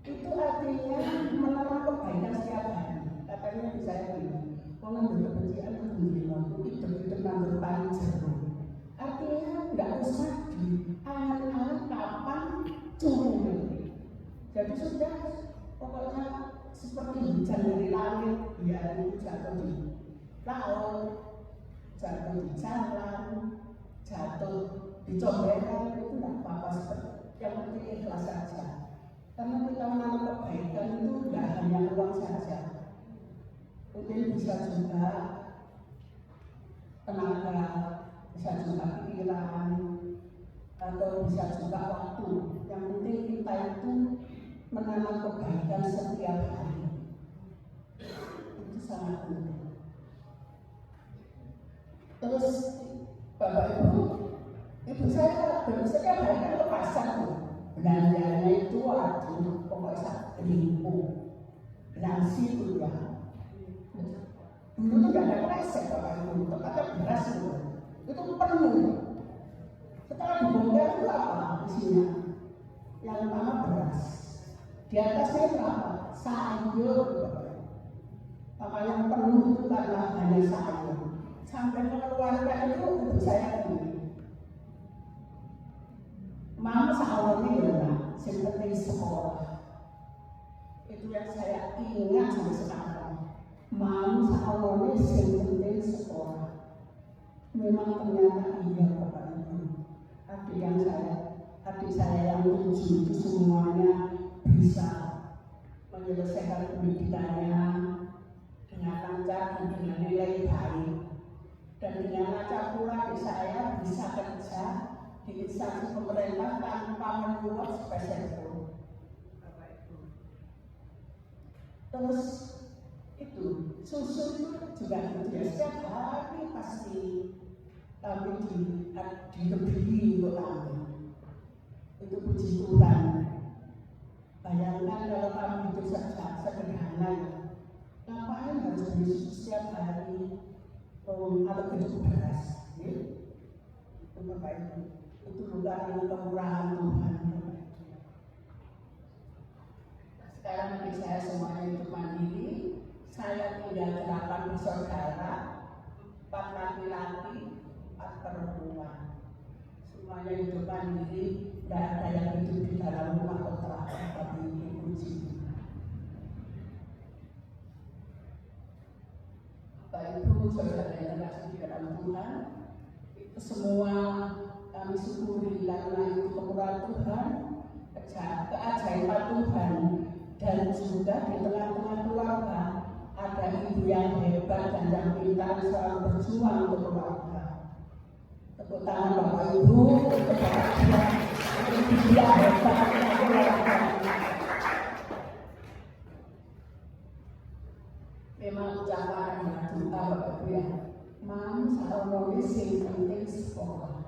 itu artinya menanam kebaikan setiap hari. Katanya bisa ini, menanggung kebencian itu nanggung paling jeruk. Artinya nggak usah diangan-angan kapan turun. Jadi sudah pokoknya seperti hujan dari langit, biar itu jatuh di laut, jatuh di jalan, jatuh di comberan, itu tidak apa-apa, yang penting ikhlas saja. Karena kita menanam kebaikan itu tidak hanya uang saja, mungkin bisa juga tenaga, bisa juga pikiran, atau bisa juga waktu. Yang penting kita itu menanam kebaikan setiap hari. Itu sangat penting. Terus Bapak Ibu saya setiap hari kan ke pasar tuh. Belanjanya itu aduh pokoknya seribu. Nasi itu ya. Dulu tuh gak ada kresek Bapak Ibu, untuk ada beras itu penuh. Setelah dibongkar itu apa isinya? Yang pertama beras. Di atasnya itu apa? Sayur. Maka yang penuh itu karena hanya sayur. Sampai mengeluarkan itu saya ini. Mama seawalnya ya, seperti sekolah. Itu yang saya ingat sampai sekarang. Mama seawalnya seperti sekolah. Memang ternyata iya Bapak Ibu. Adik saya yang 7 itu semuanya bisa menyelesaikan pendidikannya dengan lancar dan dengan nilai baik, dan dengan lancar pula adik saya bisa kerja di instansi pemerintah tanpa membuat spesial. Terus itu susu itu juga gitu ya, setiap hari pasti kami diberi untuk kami. Itu puji Tuhan. Bayangkan kalau kami hidup sederhana ya, ngapain harus beli susu setiap hari? Kalau hidup beras, ya? Itu Bapak Ibu, itu bukan kemurahan Tuhan. Sekarang bagi saya semuanya hidup mandiri. Saya tinggal 8 bersaudara, 4 laki-laki, 4 perempuan. Semuanya hidup mandiri, tidak ada yang hidup di dalam rumah kontrakan, tapi puji. Bapak Ibu, saudara yang terkasih di dalam Tuhan, itu semua kami syukuri karena itu kemurahan Tuhan, keajaiban Tuhan, dan juga di tengah-tengah keluarga ada ibu yang hebat dan yang pintar selalu berjuang untuk keluarga. Tepuk tangan Bapak Ibu, kebahagiaan dia hebat untuk keluarga. Memang ucapan adalah doa Bapak Ibu ya. Mam saromoni sing penting sekolah.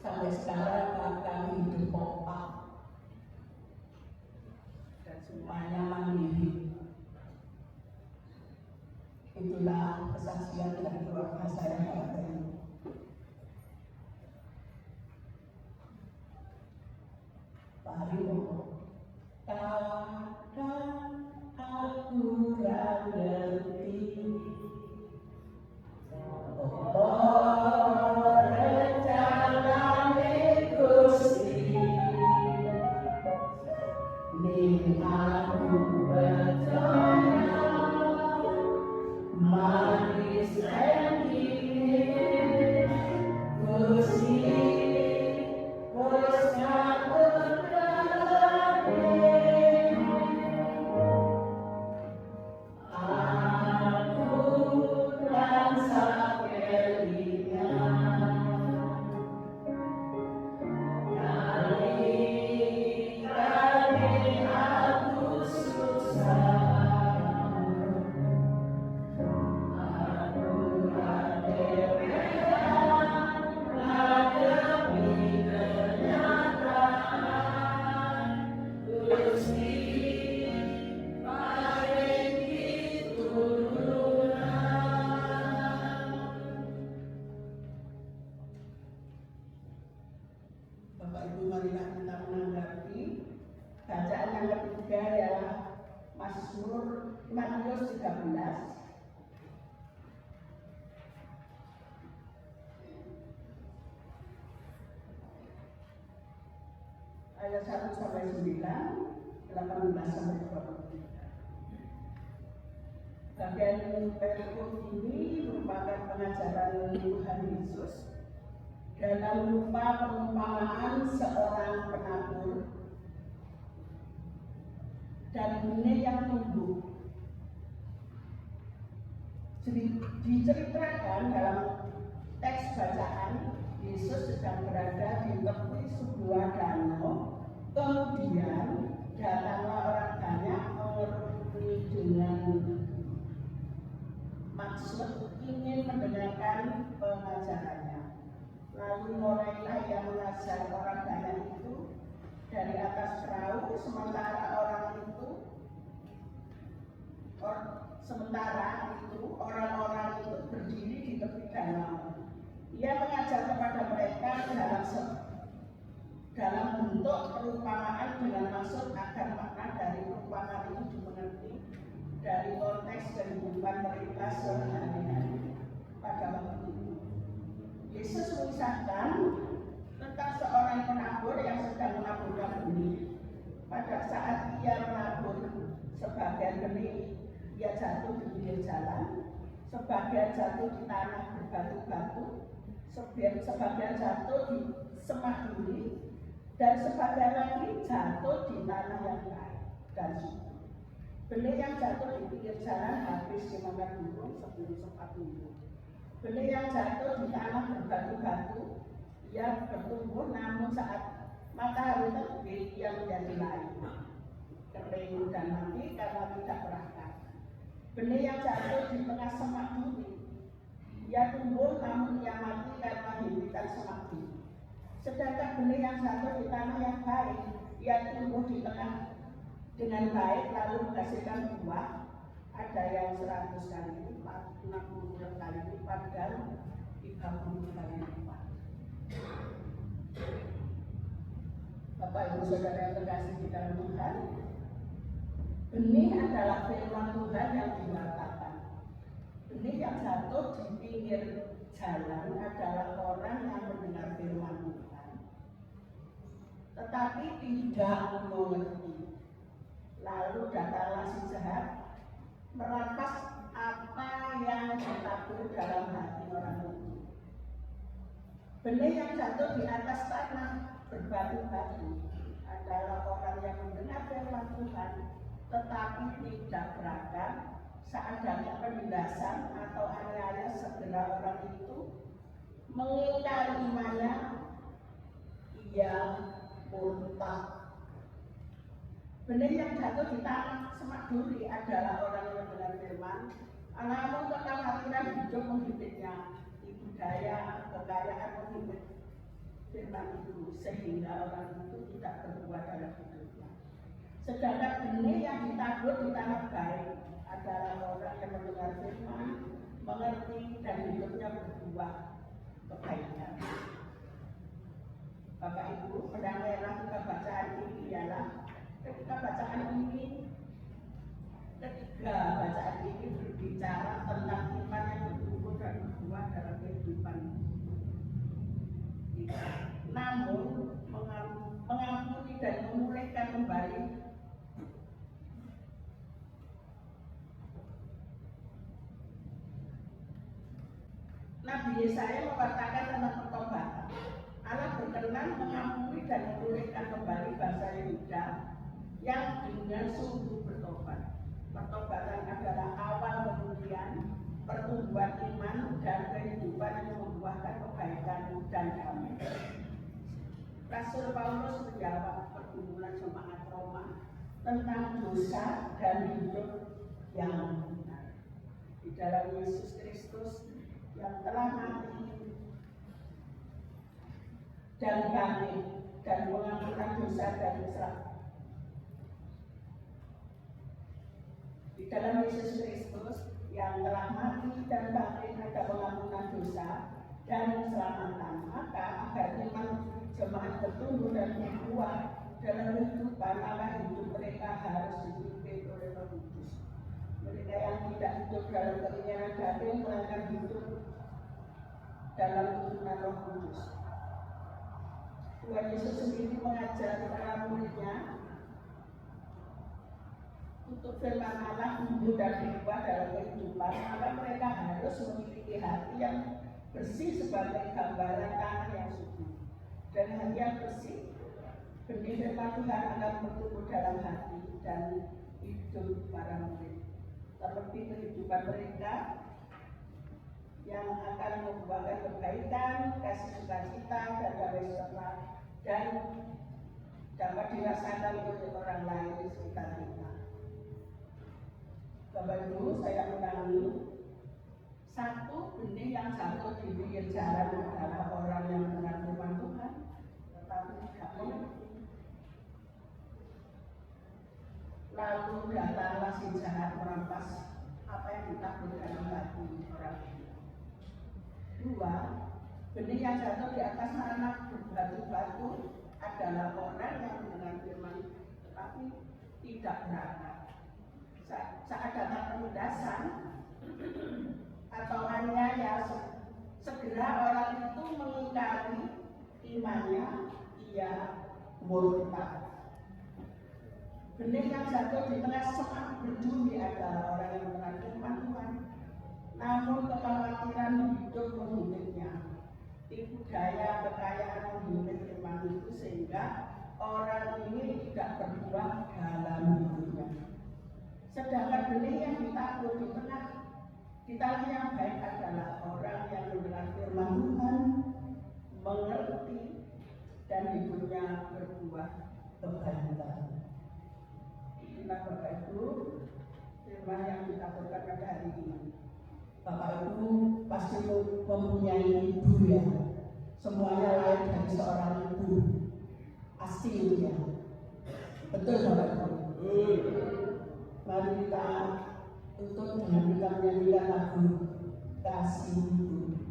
Sampai sekarang kami hidup kompak dan semuanya mandiri. Itulah kesaksian dari keluarga saya Bapak Ibu. Kadang aku ngerti rencana Gusti ning aku percaya manis ini Gusti wis Bapak Ibu, marilah kita menanggapi bacaan yang ketiga ialah Mazmur Matius 13 ayat 1 sampai 9, 18 sampai 23. Bagian perikop ini merupakan pengajaran Tuhan Yesus dalam rupa perumpamaan seorang penabur dan benih yang tumbuh. Diceritakan dalam teks bacaan, Yesus sedang berada di tepi sebuah danau. Kemudian datanglah orang banyak mengerti dengan maksud ingin mendengarkan pengajarannya. Lalu mulailah ia mengajar orang banyak itu dari atas perahu, sementara orang-orang itu berdiri di tepi danau. Ia mengajar kepada mereka dalam bentuk perumpamaan dengan maksud agar makna dari perumpamaan itu dimengerti dari konteks kehidupan mereka sehari-hari pada waktu itu. Yesus mengisahkan tentang seorang penabur yang sedang menaburkan benih. Pada saat ia menabur, sebagian benih ia jatuh di pinggir jalan, sebagian jatuh di tanah berbatu-batu, sebagian jatuh di semah-duri, dan sebagian lagi jatuh di tanah yang baik dan subur. Benih yang jatuh di pinggir jalan habis dimakan burung sebelum sempat tumbuh. Benih yang jatuh di tanah berbatu-batu, ia bertumbuh namun saat matahari terbit yang menjadi lain, kering dan mati karena tidak berakar. Benih yang jatuh di tengah semak duri, ia tumbuh namun ia mati karena himpitan semak duri. Sedangkan benih yang jatuh di tanah yang baik, ia tumbuh di tengah dengan baik lalu menghasilkan buah. Ada yang 100 kali lipat, 60 kali lipat, dan 30 kali lipat. Bapak Ibu Saudara yang terkasih di dalam Tuhan, benih adalah firman Tuhan yang dinyatakan. Benih yang jatuh di pinggir jalan adalah orang yang mendengar firman Tuhan, tetapi tidak mengerti. Lalu datanglah si jahat merampas apa yang ditabur dalam hati orang itu. Benih yang jatuh di atas tanah berbatu-batu adalah orang yang mendengar firman Tuhan tetapi tidak berakar. Saat datang penindasan atau aniaya, segera orang itu mengingkari imannya, ia murtad. Benih yang jatuh di tanah semak duri adalah orang yang mendengar firman, namun kekhawatiran hidup menghidupnya, tipu daya, kekayaan menghidup firman itu, sehingga orang itu tidak berbuat dalam hidupnya. Sedangkan benih yang ditabur di tanah baik adalah orang yang mendengar firman, mengerti, dan hidupnya berbuah kebaikan. Bapak Ibu, pedang merah kita bacaan ini ialah ketiga bacaan ini berbicara tentang iman yang bertumbuh dan berbuah dalam kehidupan kita. Namun mengampuni dan memulihkan kembali Nabi Yesaya mewartakan tentang pertobatan. Allah berkenan mengampuni dan memulihkan kembali bangsa Yehuda yang dengan sungguh bertobat. Pertobatan adalah awal kemudian pertumbuhan iman dan kehidupan yang membuahkan kebaikan dan damai. Rasul Paulus menjawab pergumulan jemaat Roma tentang dosa dan hidup yang benar di dalam Yesus Kristus yang telah mati dan bangkit dan mengampunkan dosa dan Israel. Di dalam Yesus Kristus yang telah mati dan bangkit ada pengampunan dosa dan keselamatan. Maka agar iman jemaat bertumbuh dan berbuah dalam kehidupan Allah, hidup mereka harus dipimpin oleh Roh Kudus. Mereka yang tidak hidup dalam keinginan daging melainkan hidup dalam tuntunan Roh Kudus. Tuhan Yesus sendiri mengajar para muridnya untuk firman Allah tumbuh dan berbuah dalam kehidupan, maka mereka harus memiliki hati yang bersih sebagai gambaran tanah yang subur. Dan hati yang bersih, benih firman Tuhan akan bertumbuh dalam hati dan hidup para murid. Seperti kehidupan mereka yang akan membuahkan kebaikan, kasih sukacita, dan damai sejahtera, dan dapat dirasakan oleh orang lain di sekitar kita. Bapak Ibu, saya ulangi, satu, benih yang jatuh di pinggir jalan adalah orang yang mendengar firman Tuhan tetapi tidak mengerti. Lalu datanglah si jahat merampas apa yang ditabur dalam hati orang itu. Dua, benih yang jatuh di atas tanah berbatu-batu adalah orang yang mendengar firman tetapi tidak berakar. Saat datang penindasan atau aniaya, segera orang itu mengingkari imannya, ia murtad. Benih yang jatuh di tengah semak berduri adalah orang yang mendengar firman Tuhan, namun kekhawatiran hidup menghidupnya, tipu daya, kekayaan menghidupi firman itu, sehingga orang ini tidak berbuah dalam hidupnya. Sedangkan benih yang ditabur di tanah yang baik adalah orang yang mendengar firman Tuhan, mengerti, dan hidupnya berbuah kebanyakan. Inilah Bapak Ibu firman yang kita berikan pada hari ini. Bapak Ibu pasti mempunyai ibu ya. Semuanya lahir dari seorang ibu. Pasti itu ya. Betul Bapak Ibu. Mari kita tutup dengan kita menyanyikan lagu Kasih Ibu.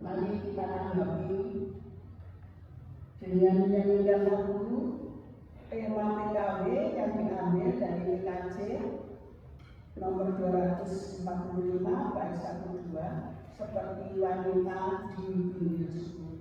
Mari kita tanggapi dengan menyanyikan lagu tema PKW yang diambil dari PKC nomor 245 bait 1-2 seperti wanita di pinggir suku.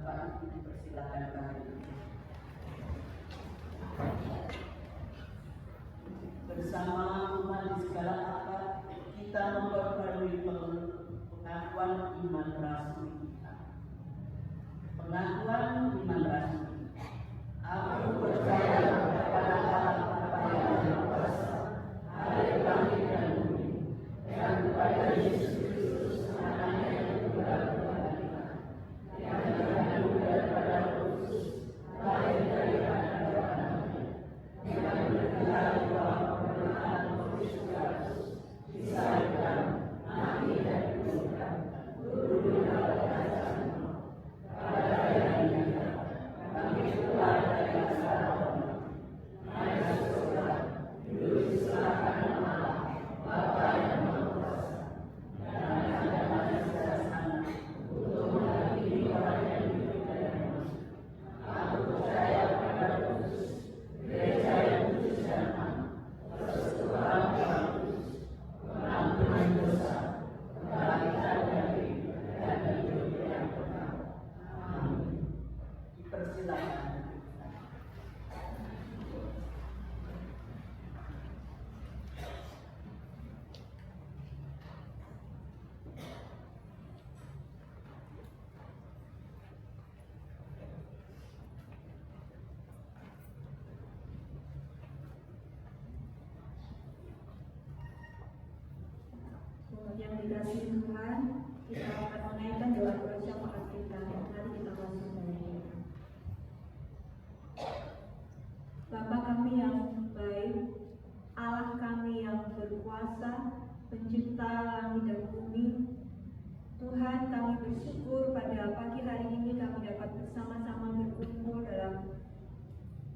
Bapak Ibu dipersilakan bagi. Bersama umat di segala abad kita memperbarui pengakuan iman rasmi kita. Pengakuan iman rasmi. Aku percaya kepada Allah Bapa yang Maha Esa, Hari langit dan bumi, dan kepada Yesus Kristus anaknya yang tunggal berhadirat, yang mengandung daripada Roh Kudus, lahir daripada Roh Nabi, yang bergelar Roh pemerintahan Kristus Yesus, disayangkan, mati dan dikuburkan, turun dalam kerajaan pada yang indah, kami keluar dari kesalahan, naik ke surga, duduk di sebelah kanan Allah, Bapa yang Maha Kuasa, dan akan datang dari sebelah sana untuk menghakimi orang yang hidup dan yang mati. Aku percaya kepada Roh Kudus, gereja yang kudus dan aman, persekutuan orang kudus, pengampunan dosa, kebangkitan dari dan hidup yang kekal. Amin. Dipersilakan. Yang dikasihi Tuhan, kita akan menaikkan doa-doa syafaat kita. Mari kita langsung menyanyi. Bapa kami yang baik, Allah kami yang berkuasa, pencipta langit dan bumi, Tuhan, kami bersyukur pada pagi hari ini kami dapat bersama-sama berkumpul dalam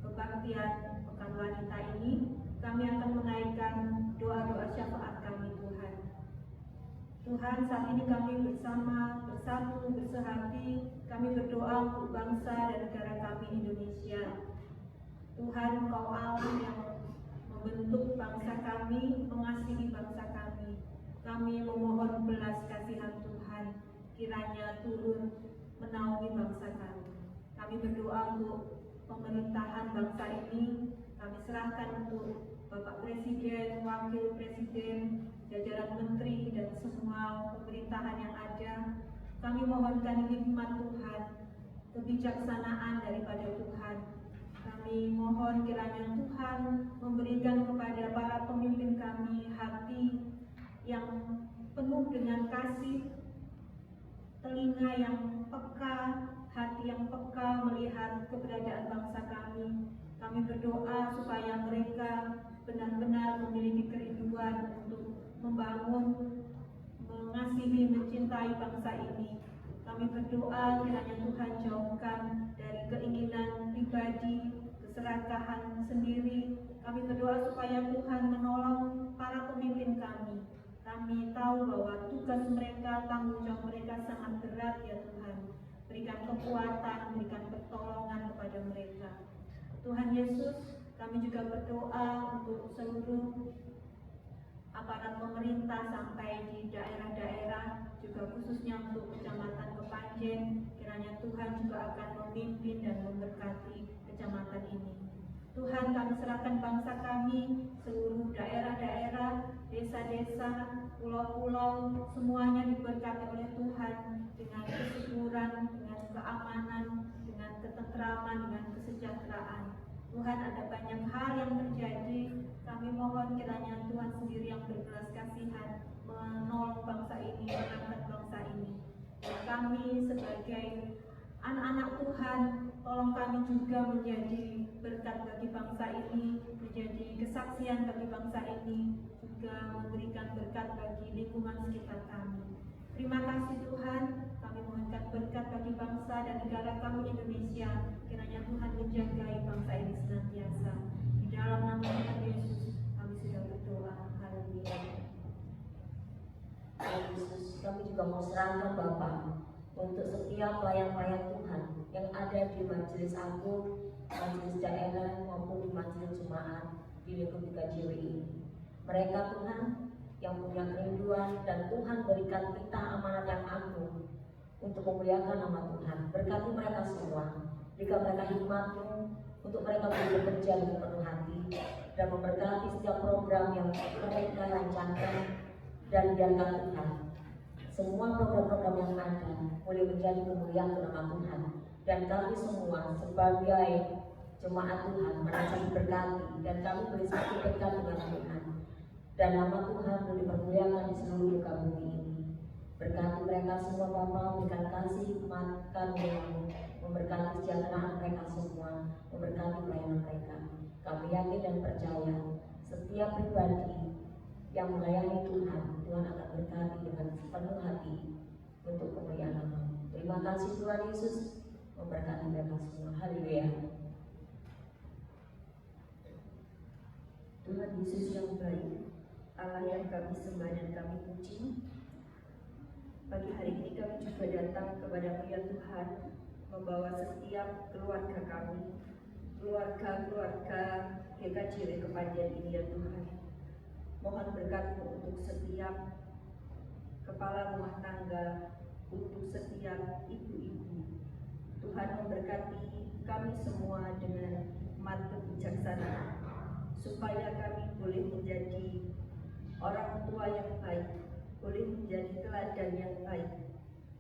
kebaktian Pekan Wanita ini. Kami akan menaikkan doa-doa syafaat kami, Tuhan. Tuhan, saat ini kami bersama, bersatu, bersehati, kami berdoa untuk bangsa dan negara kami Indonesia. Tuhan, Engkau Allah yang membentuk bangsa kami, mengasihi bangsa kami. Kami memohon belas kasihan Tuhan, kiranya turun menaungi bangsa kami. Kami berdoa untuk pemerintahan bangsa ini, kami serahkan untuk Bapak Presiden, Wakil Presiden, jajaran menteri dan semua pemerintahan yang ada. Kami mohonkan hikmat Tuhan, kebijaksanaan daripada Tuhan. Kami mohon kiranya Tuhan memberikan kepada para pemimpin kami hati yang penuh dengan kasih, telinga yang peka, hati yang peka melihat keberadaan bangsa kami. Kami berdoa supaya mereka benar-benar memiliki kerinduan untuk membangun, mengasihi, mencintai bangsa ini. Kami berdoa kiranya Tuhan jauhkan dari keinginan pribadi, keserakahan sendiri. Kami berdoa supaya Tuhan menolong para pemimpin kami. Kami tahu bahwa tugas mereka, tanggung jawab mereka sangat berat ya Tuhan. Berikan kekuatan, berikan pertolongan kepada mereka. Tuhan Yesus, kami juga berdoa untuk seluruh aparat pemerintah sampai di daerah-daerah, juga khususnya untuk Kecamatan Kepanjen. Kiranya Tuhan juga akan memimpin dan memberkati kecamatan ini. Tuhan, kami serahkan bangsa kami, seluruh daerah-daerah, desa-desa, pulau-pulau, semuanya diberkati oleh Tuhan dengan kesuburan, dengan keamanan, dengan ketentraman, dengan kesejahteraan. Tuhan, ada banyak hal yang terjadi. Kami mohon kiranya Tuhan sendiri yang berbelas kasihan menolong bangsa ini, mengangkat bangsa ini. Dan kami sebagai anak-anak Tuhan, tolong kami juga menjadi berkat bagi bangsa ini, menjadi kesaksian bagi bangsa ini, juga memberikan berkat bagi lingkungan sekitar kami. Terima kasih Tuhan, kami mohonkan berkat bagi bangsa dan negara kami Indonesia. Kiranya Tuhan menjagai bangsa ini senantiasa. Di dalam nama Tuhan Yesus, kami sudah berdoa. Haleluya. Yesus, kami juga mau serahkan Bapak untuk setiap pelayan-pelayan Tuhan yang ada di majelis agung, majelis daerah maupun di majelis jemaat di lingkup GKJW ini. Mereka Tuhan yang punya kerinduan dan Tuhan berikan kita amanat yang agung untuk memuliakan nama Tuhan. Berkati mereka semua, berikan mereka hikmat-Mu untuk mereka boleh bekerja dengan penuh hati, dan memberkati setiap program yang mereka rancangkan, dan biarkan Tuhan semua program-program yang ada boleh menjadi kemuliaan nama Tuhan, dan kami semua sebagai jemaat Tuhan merasa diberkati, dan kami boleh semakin dekat dengan Tuhan, dan nama Tuhan boleh dipermuliakan di seluruh muka bumi ini. Berkati mereka semua Bapa, berikan kasih hikmat karunia-Mu, memberkati kesejahteraan mereka semua, memberkati pelayanan mereka. Kami yakin dan percaya setiap pribadi yang melayani Tuhan, Tuhan akan berkati dengan sepenuh hati untuk kemuliaan nama-Mu. Terima kasih Tuhan Yesus, memberkati mereka semua. Haleluya. Tuhan Yesus yang baik, Allah yang kami sembah dan kami puji, pagi hari ini kami juga datang kepada-Mu ya Tuhan, membawa setiap keluarga kami, keluarga GKJW Kepanjen ini ya Tuhan. Mohon berkat-Mu untuk setiap kepala rumah tangga, untuk setiap ibu-ibu. Tuhan memberkati kami semua dengan hikmat kebijaksanaan, supaya kami boleh menjadi orang tua yang baik, boleh menjadi teladan yang baik,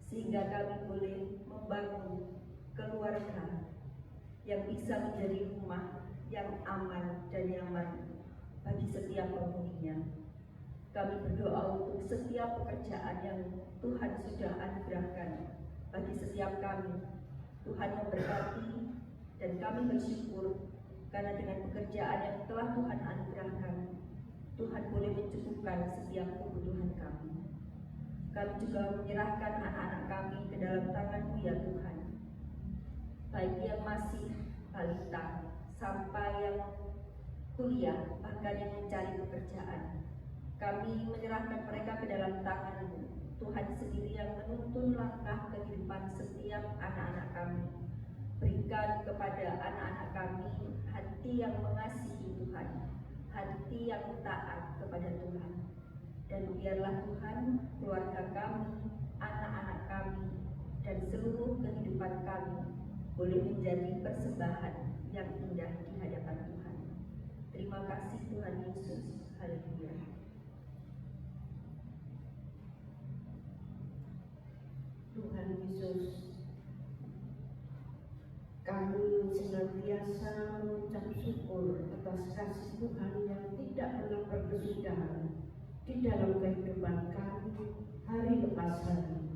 sehingga kami boleh membangun keluarga yang bisa menjadi rumah yang aman dan nyaman bagi setiap penghuninya. Kami berdoa untuk setiap pekerjaan yang Tuhan sudah anugerahkan bagi setiap kami. Tuhan memberkati, dan kami bersyukur karena dengan pekerjaan yang telah Tuhan anugerahkan, Tuhan boleh mencukupkan setiap kebutuhan kami. Kami juga menyerahkan anak-anak kami ke dalam tangan-Mu ya Tuhan, baik yang masih balita sampai yang kuliah, bahkan yang mencari pekerjaan. Kami menyerahkan mereka ke dalam tangan-Mu. Tuhan sendiri yang menuntun langkah kehidupan setiap anak-anak kami. Berikan kepada anak-anak kami hati yang mengasihi Tuhan, hati yang taat kepada Tuhan. Dan biarlah Tuhan, keluarga kami, anak-anak kami, dan seluruh kehidupan kami boleh menjadi persembahan yang indah di hadapan Tuhan. Terima kasih Tuhan Yesus. Haleluya. Tuhan Yesus, kami senantiasa mengucap syukur atas kasih Tuhan yang tidak pernah berkesudahan di dalam kehidupan kami hari lepas hari.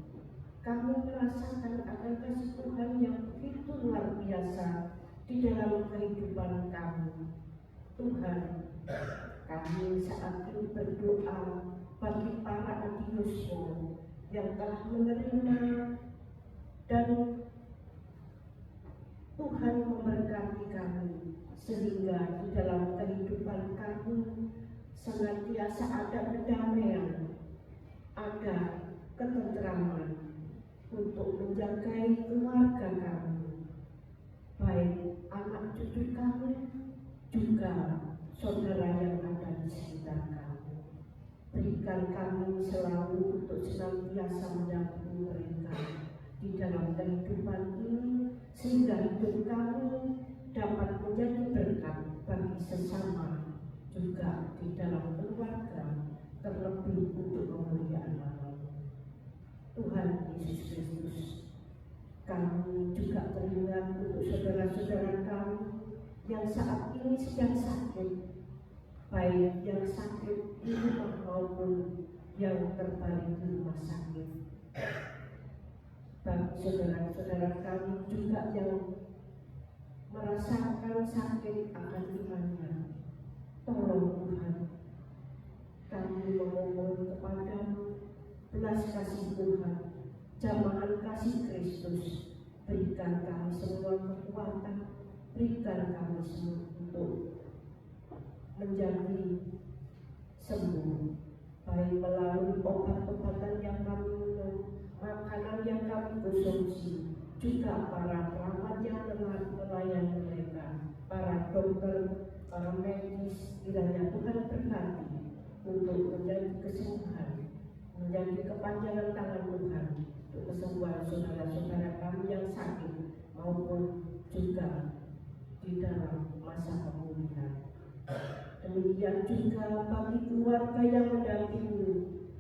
Kami merasakan akan kasih Tuhan yang begitu luar biasa di dalam kehidupan kami. Tuhan, kami saat ini berdoa bagi para adiusmu yang telah menerima, dan Tuhan memberkati kami sehingga di dalam kehidupan kami senantiasa ada kedamaian, ada ketenteraman untuk menjagai keluarga kami, baik anak cucu kami juga saudara yang ada di sekitar kami. Berikan kami selalu untuk senantiasa mendampingi mereka di dalam kehidupan ini, sehingga hidup kami dapat menjadi berkat bagi sesama, juga di dalam keluarga, terlebih untuk kemuliaan nama-Mu. Tuhan Yesus Kristus, kami juga teringat untuk saudara-saudara kami yang saat ini sedang sakit, baik yang sakit di rumah maupun yang terbaring di rumah sakit. Bagi saudara-saudara kami juga yang merasakan sakit akan imannya, tolong Tuhan, kami memohon kepada-Mu belas kasih Tuhan, jamahan kasih Kristus. Berikan kami semua kekuatan, berikan kami semua untuk menjadi sembuh, baik melalui obat-obatan yang kami minum, makanan yang kami konsumsi, juga para perawat yang melayani mereka, para dokter, para medis. Kiranya Tuhan berkati untuk menjadi kesembuhan, menjadi kepanjangan tangan Tuhan untuk kesembuhan saudara-saudara kami yang sakit maupun juga di dalam masa pemulihan. Demikian juga bagi keluarga yang mendampingi,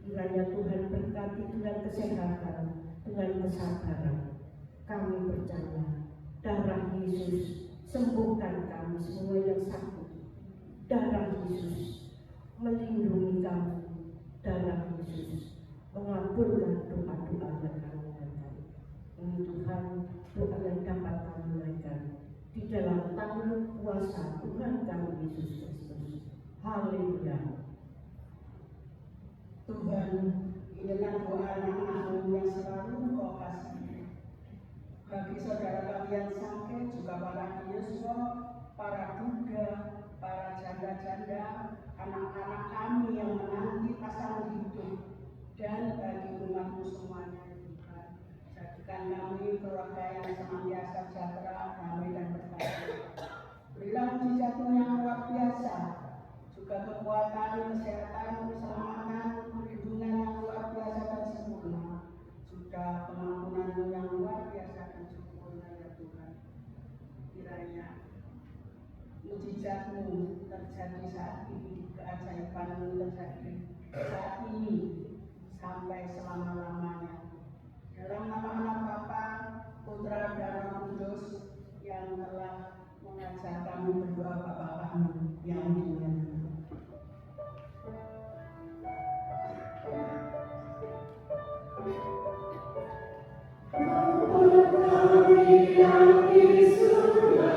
kiranya Tuhan berkati dengan kesehatan, dengan kesabaran. Kami percaya darah Yesus sembuhkan kami semua yang sakit. Darah Yesus melindungi kami. Darah Yesus mengabulkan doa-doa yang kami naikkan. Ini Tuhan, doa yang dapat kami naikkan di dalam tangan kuasa Tuhan kami Yesus Kristus. Haleluya. Tuhan, dengan doa anak-anakmu yang selalu Kau kasihi, bagi saudara kami yang sakit, juga para Yosua, para duda, para janda-janda, anak-anak kami yang menanti pasangan hidup, dan bagi umatmu semuanya Tuhan. Jadikan kami keluarga yang senantiasa sejahtera, damai dan berbahagia. Berilah mujizat-Mu yang luar biasa, juga kekuatan, kesehatan, keselamatan, perlindungan yang luar biasa dan sempurna, juga pengampunan-Mu yang luar biasa dan sempurna ya Tuhan. Kiranya mujizat-Mu terjadi saat ini, keajaiban-Mu terjadi saat ini sampai selama-lamanya. Dalam nama anak Bapa, Putra dan Roh Kudus yang telah mengajar kami berdoa Bapa kami yang di surga.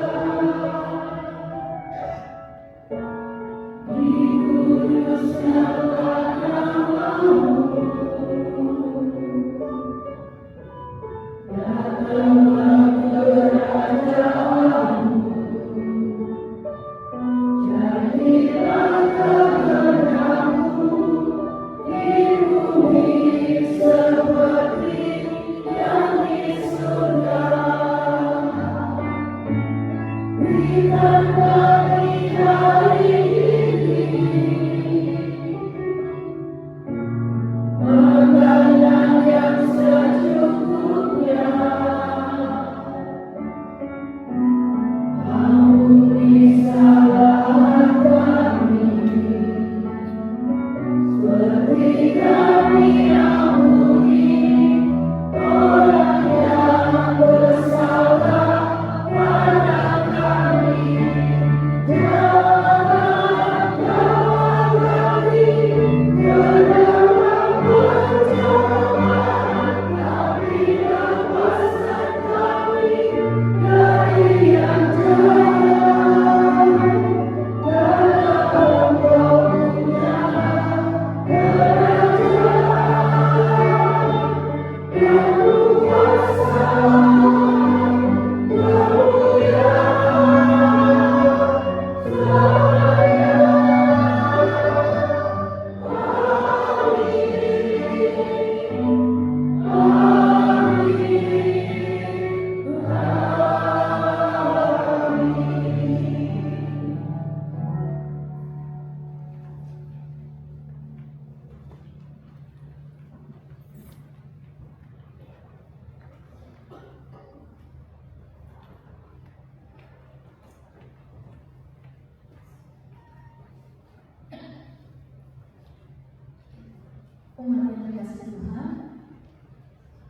Umat yang dikasihi Tuhan,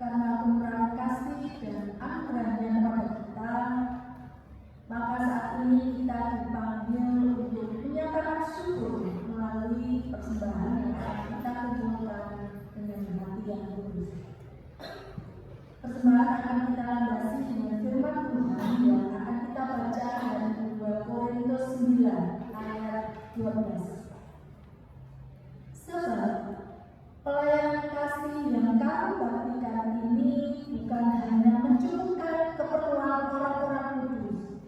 karena kemurahan kasih dan anugerahnya kepada kita, maka saat ini kita dipanggil untuk menyatakan syukur melalui persembahan yang akan kita kumpulkan dengan hati yang tulus. Persembahan akan kita landasi dengan firman Tuhan yang akan kita baca dari 2 Korintus 9 ayat 12. Sebab pelayanan kasih yang kamu baktikan ini bukan hanya mencukupkan keperluan orang-orang kudus,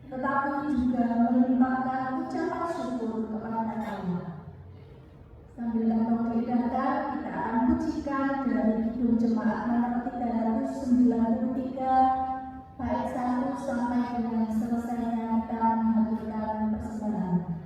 tetapi juga melimpahkan ucapan syukur kepada Allah. Sambil kantong didengarkan, kita akan pujikan dari Kidung Jemaat nomor 393 bait 1 sampai dengan selesainya kita menghaturkan persembahan.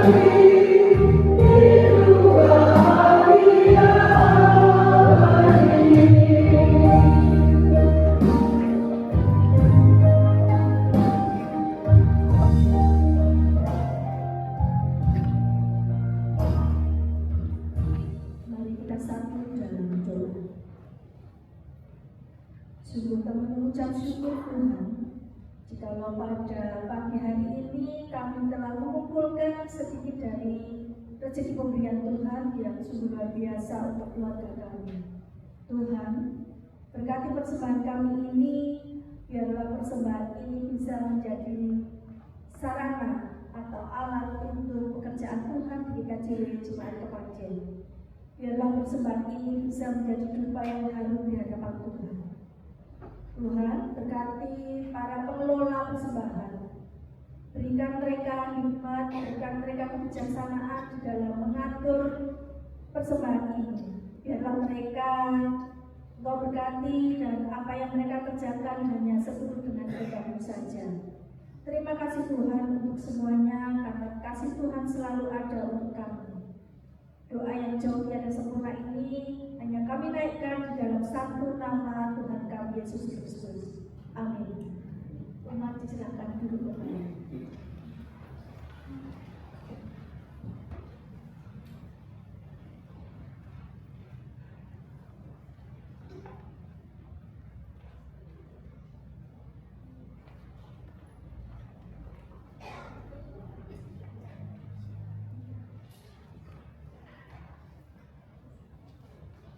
Mari kita satu dalam doa. Sungguh kami mengucap syukur Tuhan, jikalau pada pagi hari ini kami telah mengumpulkan sedikit dari rezeki pemberian Tuhan yang sungguh luar biasa untuk keluarga kami. Tuhan, berkati persembahan kami ini, biarlah persembahan ini bisa menjadi sarana atau alat untuk pekerjaan Tuhan di GKJW Jemaat Kepanjen. Biarlah persembahan ini bisa menjadi dupa yang harum di hadapan Tuhan. Tuhan, berkati para pengelola persembahan. Berikan mereka hikmat, berikan mereka kebijaksanaan di dalam mengatur persembahan ini. Biarlah mereka Engkau berkati dan apa yang mereka kerjakan hanya seturut dengan kehendak-Mu saja. Terima kasih Tuhan untuk semuanya, karena kasih Tuhan selalu ada untuk kami. Doa yang jauh tiada sempurna ini hanya kami naikkan di dalam satu nama Tuhan kami Yesus Kristus. Amin. Umat disilakan duduk kembali.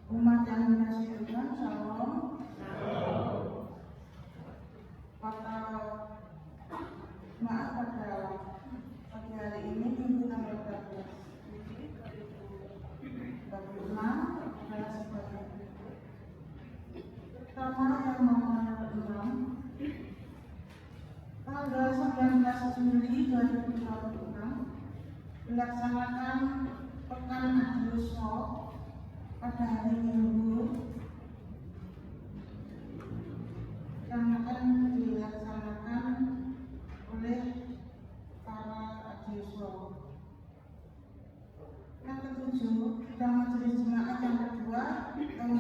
Umat yang dikasihi Tuhan, Shalom. Pada pagi hari ini Minggu tanggal 14 Juli 2026 adalah sebagai pertama yang nomor 6 tanggal 19 Juli 2026 dilaksanakan Pekan Adiuso pada hari Minggu yang akan dilaksanakan oleh para adiuso. Yang ketujuh, sidang majelis jemaat yang kedua tahun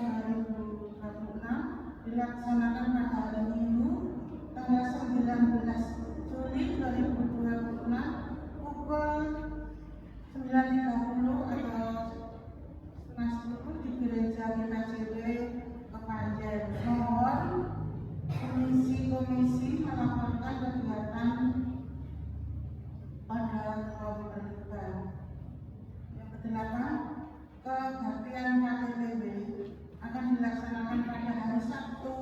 2026 dilaksanakan pada hari Minggu tanggal 19 Juli 2026 pukul 9.30 atau di Gereja GKJW Kepanjen. Mohon komisi melaporkan kegiatan pada tahun berdepan. Yang ke-8, kebaktian KTPB akan dilaksanakan pada hari Sabtu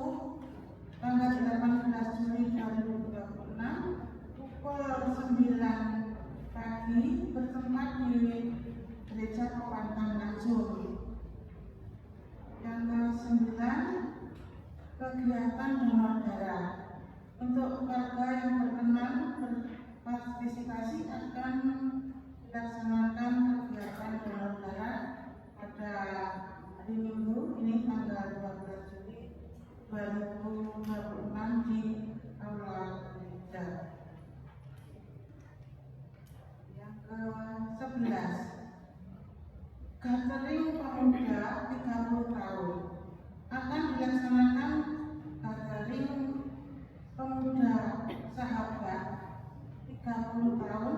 tanggal 18 Juli 2026 pukul 9 pagi bertempat di Gereja Kepantang Najur. Yang ke-9, kegiatan donor darah. Untuk keluarga yang berkenan berpartisipasi akan dilaksanakan kegiatan donor darah pada hari Minggu ini tanggal 12 Juli 2026 di Aula Gereja. Yang ke-11, Gathering Pemuda 30 tahun akan dilaksanakan Gathering Pemuda Sahabat 30 tahun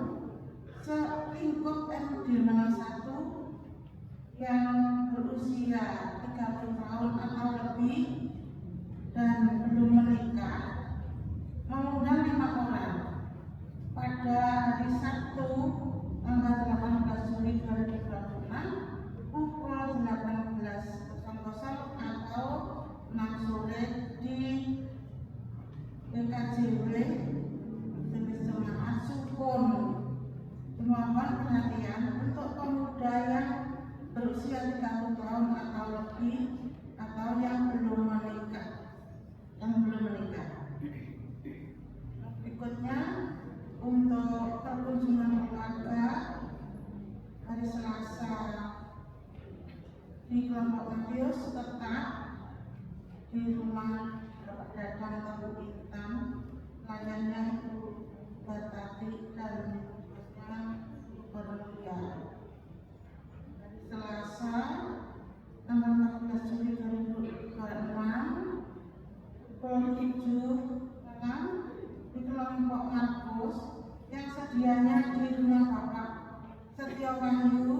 selingkup MD 01 yang berusia 30 tahun atau lebih dan belum menikah mengundang 5 orang pada hari Sabtu tanggal 18 Juli 2026 pukul 18.00 atau 6 sore di GKJW Jemaat Sukun. Mohon perhatian untuk pemuda yang berusia 30 tahun atau lebih atau yang belum menikah. Berikutnya untuk perkunjungan keluarga hari Selasa di kelompok Matius tetap di rumah Bapak Dadang Tebu Hitam, layannya itu Batati dan berikutnya Setyo Wahyu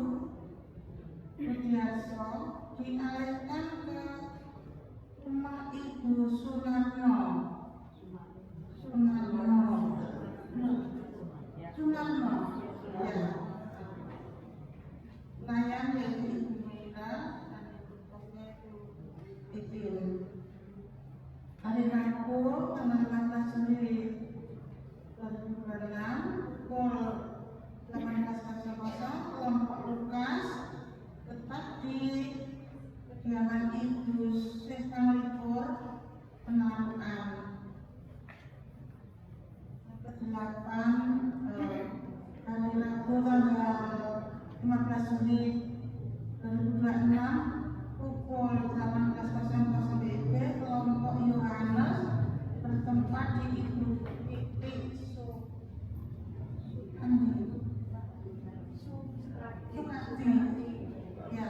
Budiarso dialihkan ke rumah Ibu Sunarno ya. Layan yaitu Ibu Mira dan Ibu hari Rabu tanggal 15 Juli 2026 pukul 18.00 kelompok Lukas tetap di kediaman Ibu Sekalipur Penarukan. Ke-8 hari Rabu tanggal 15 Juli 2026 pukul 18.00 WIB kelompok Yohanes bertempat di Ibu Titik Sukati ya,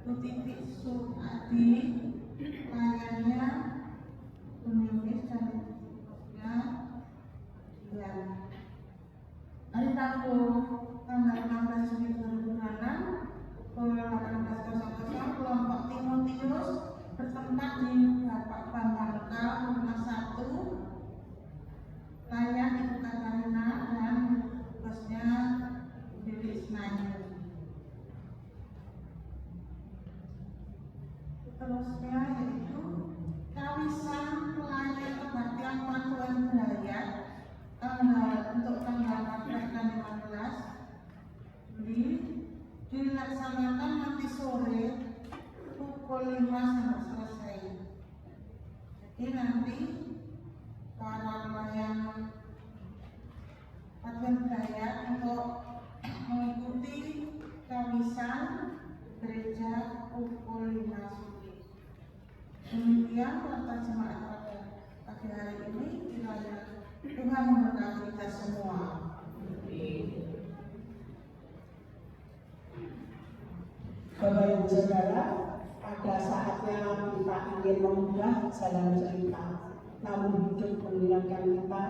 Ibu Titik Sukati layannya penulis dan ya. Hari Rabu tanggal 16 Juli 2026 pukul 18.00 kelompok Timotius bertempat di Bapak Bambangka Rumah 1 layan Ibu Katarina dan bosnya Dewi Ismail. Seterusnya yaitu kawisan pelayan kebaktian Patuan Beraya untuk tanggal 14 dan 15 Juli dilaksanakan nanti sore pukul 5 sampai selesai. Jadi nanti para pelayan Patuan Beraya untuk mengikuti kawisan gereja pukul 5 sore. Demikian kata jemaat pada pagi hari ini. Kiranya Tuhan memberkati kita semua. Bapak Ibu Saudara, pada saatnya kita ingin mengubah jalan cerita, namun hidup mengingatkan kita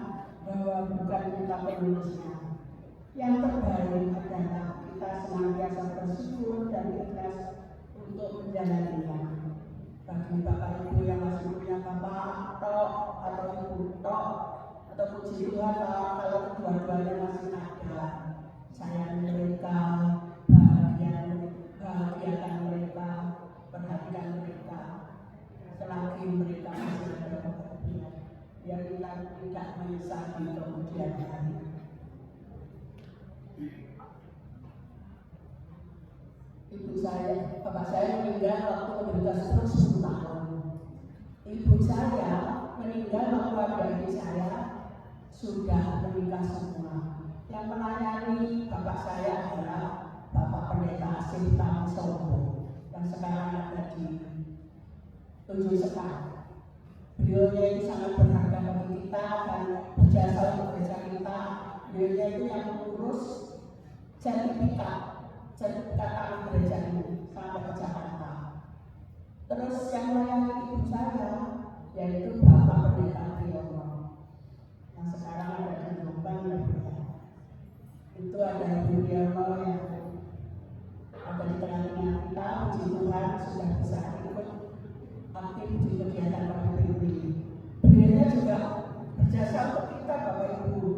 bahwa bukan kita penulisnya. Yang terbaik adalah kita senantiasa bersyukur dan ikhlas untuk menjalaninya. Bagi Bapak Ibu yang masih punya bapak tok atau ibu tok atau puji Tuhan kalau kedua-duanya masih ada, sayang mereka, bahagiakan mereka, perhatikan mereka. Selagi mereka masih ada kebahagiaan, biar kita tidak menyesali kemudian hari. Bapak saya meninggal waktu menderita stroke 10 tahun. Ibu saya meninggal waktu adik saya sudah menikah semua. Yang melayani bapak saya adalah Bapak Pendeta Asif Tamsobo yang sekarang ada di Tunjuk Sekar. Beliau itu sangat berharga bagi kita dan berjasa untuk gereja kita. Beliau itu yang mengurus sertifikat tanah gereja ini sampai ke Jakarta. Terus yang melayani ibu saya yaitu Bapak Pendeta Priyono yang sekarang ada di Jombang. Itu ada Ibu Priyono yang ada di tengah-tengah kita. Puji Tuhan sudah bisa ikut aktif di kegiatan KPP ini. Beliau juga berjasa untuk kita Bapak Ibu.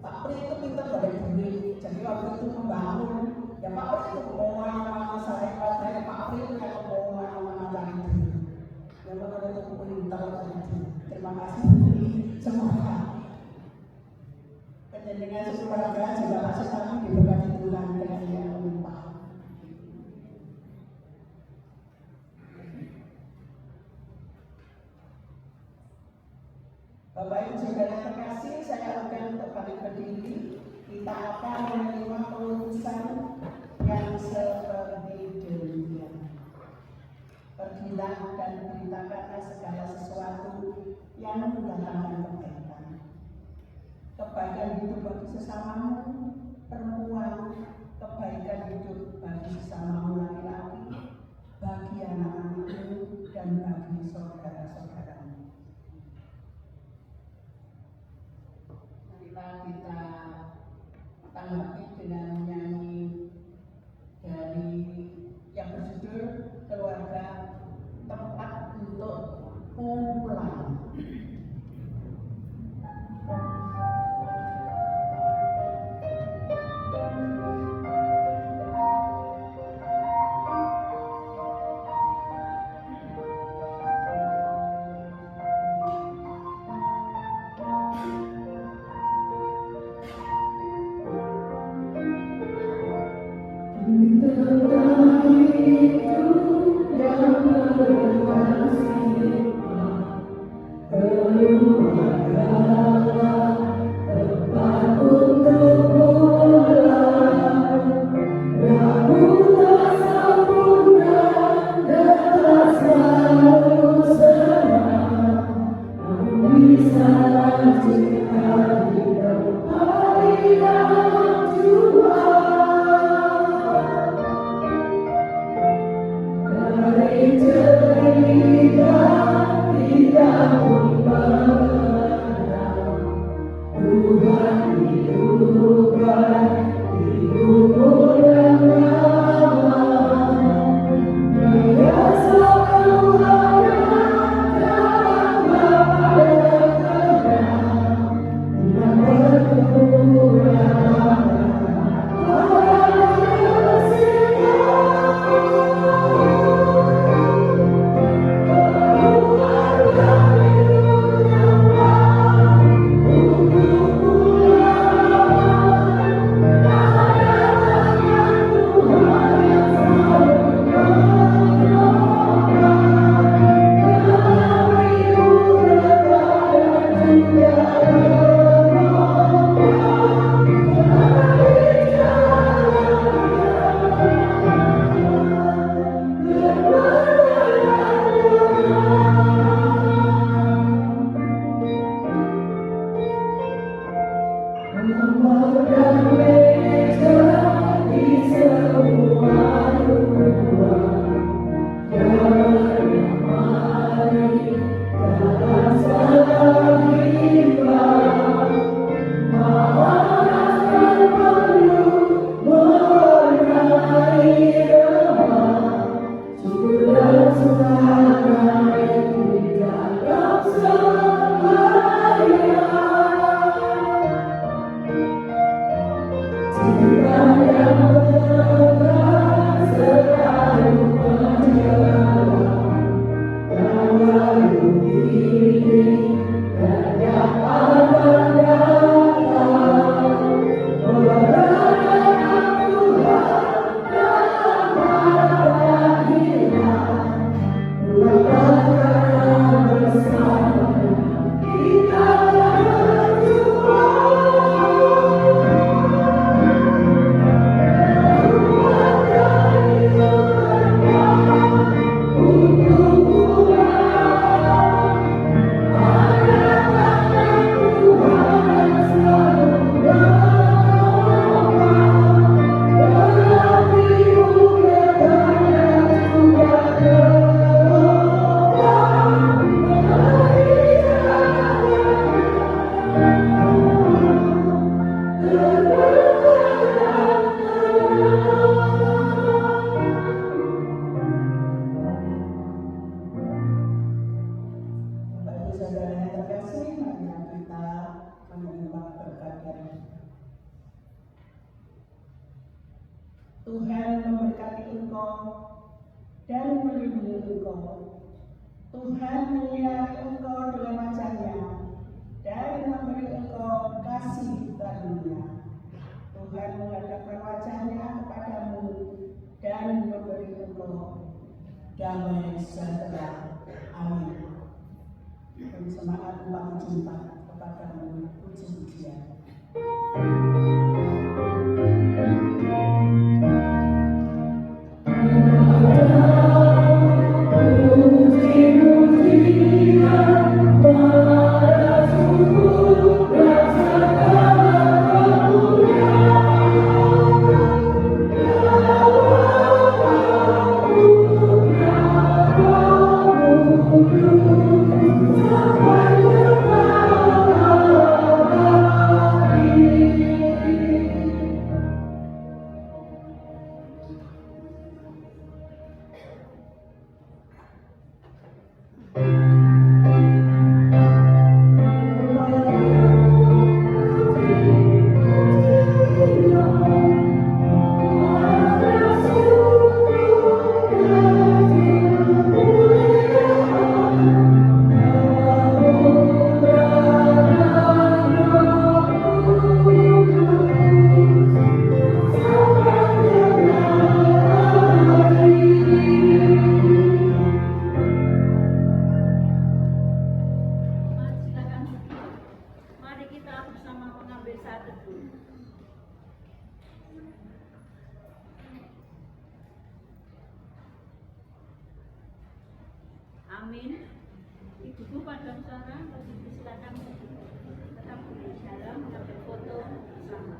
Pak Pri itu pintar pada duit, jadi waktu itu membangun. Ya Pak Pri itu kemauan sama saya, Pak Pri itu yang kemauan sama saya. Yang mana itu pintar saja. Terima kasih semoga penjenengan sekeluarga juga masih kami diberkati Tuhan dengan yang melimpah. Bapak Ibu Saudara terkasih, saya akan untuk balik berdiri. Kita akan menerima kelulusan yang seperti demikian. Pergilah dan beritakanlah segala sesuatu yang mendatangkan kebaikan. Kebaikan hidup bagi sesamamu perempuan, kebaikan hidup bagi sesamamu laki-laki, bagi anak-anakmu dan bagi saudara-saudaramu. Marilah kita tanggapi dengan nyanyi. Tuhan memberkati engkau dan melindungi engkau. Tuhan menyinari engkau dengan wajah-Nya dan memberi engkau kasih karunia. Tuhan menghadapkan wajah-Nya kepadamu dan memberi engkau damai sejahtera. Amin. Semangat umat cinta kepadamu, puji-pujian. Thank you. Amin. Ibu pada Sarah, Ibu silakan tetap di dalam mengambil foto bersama.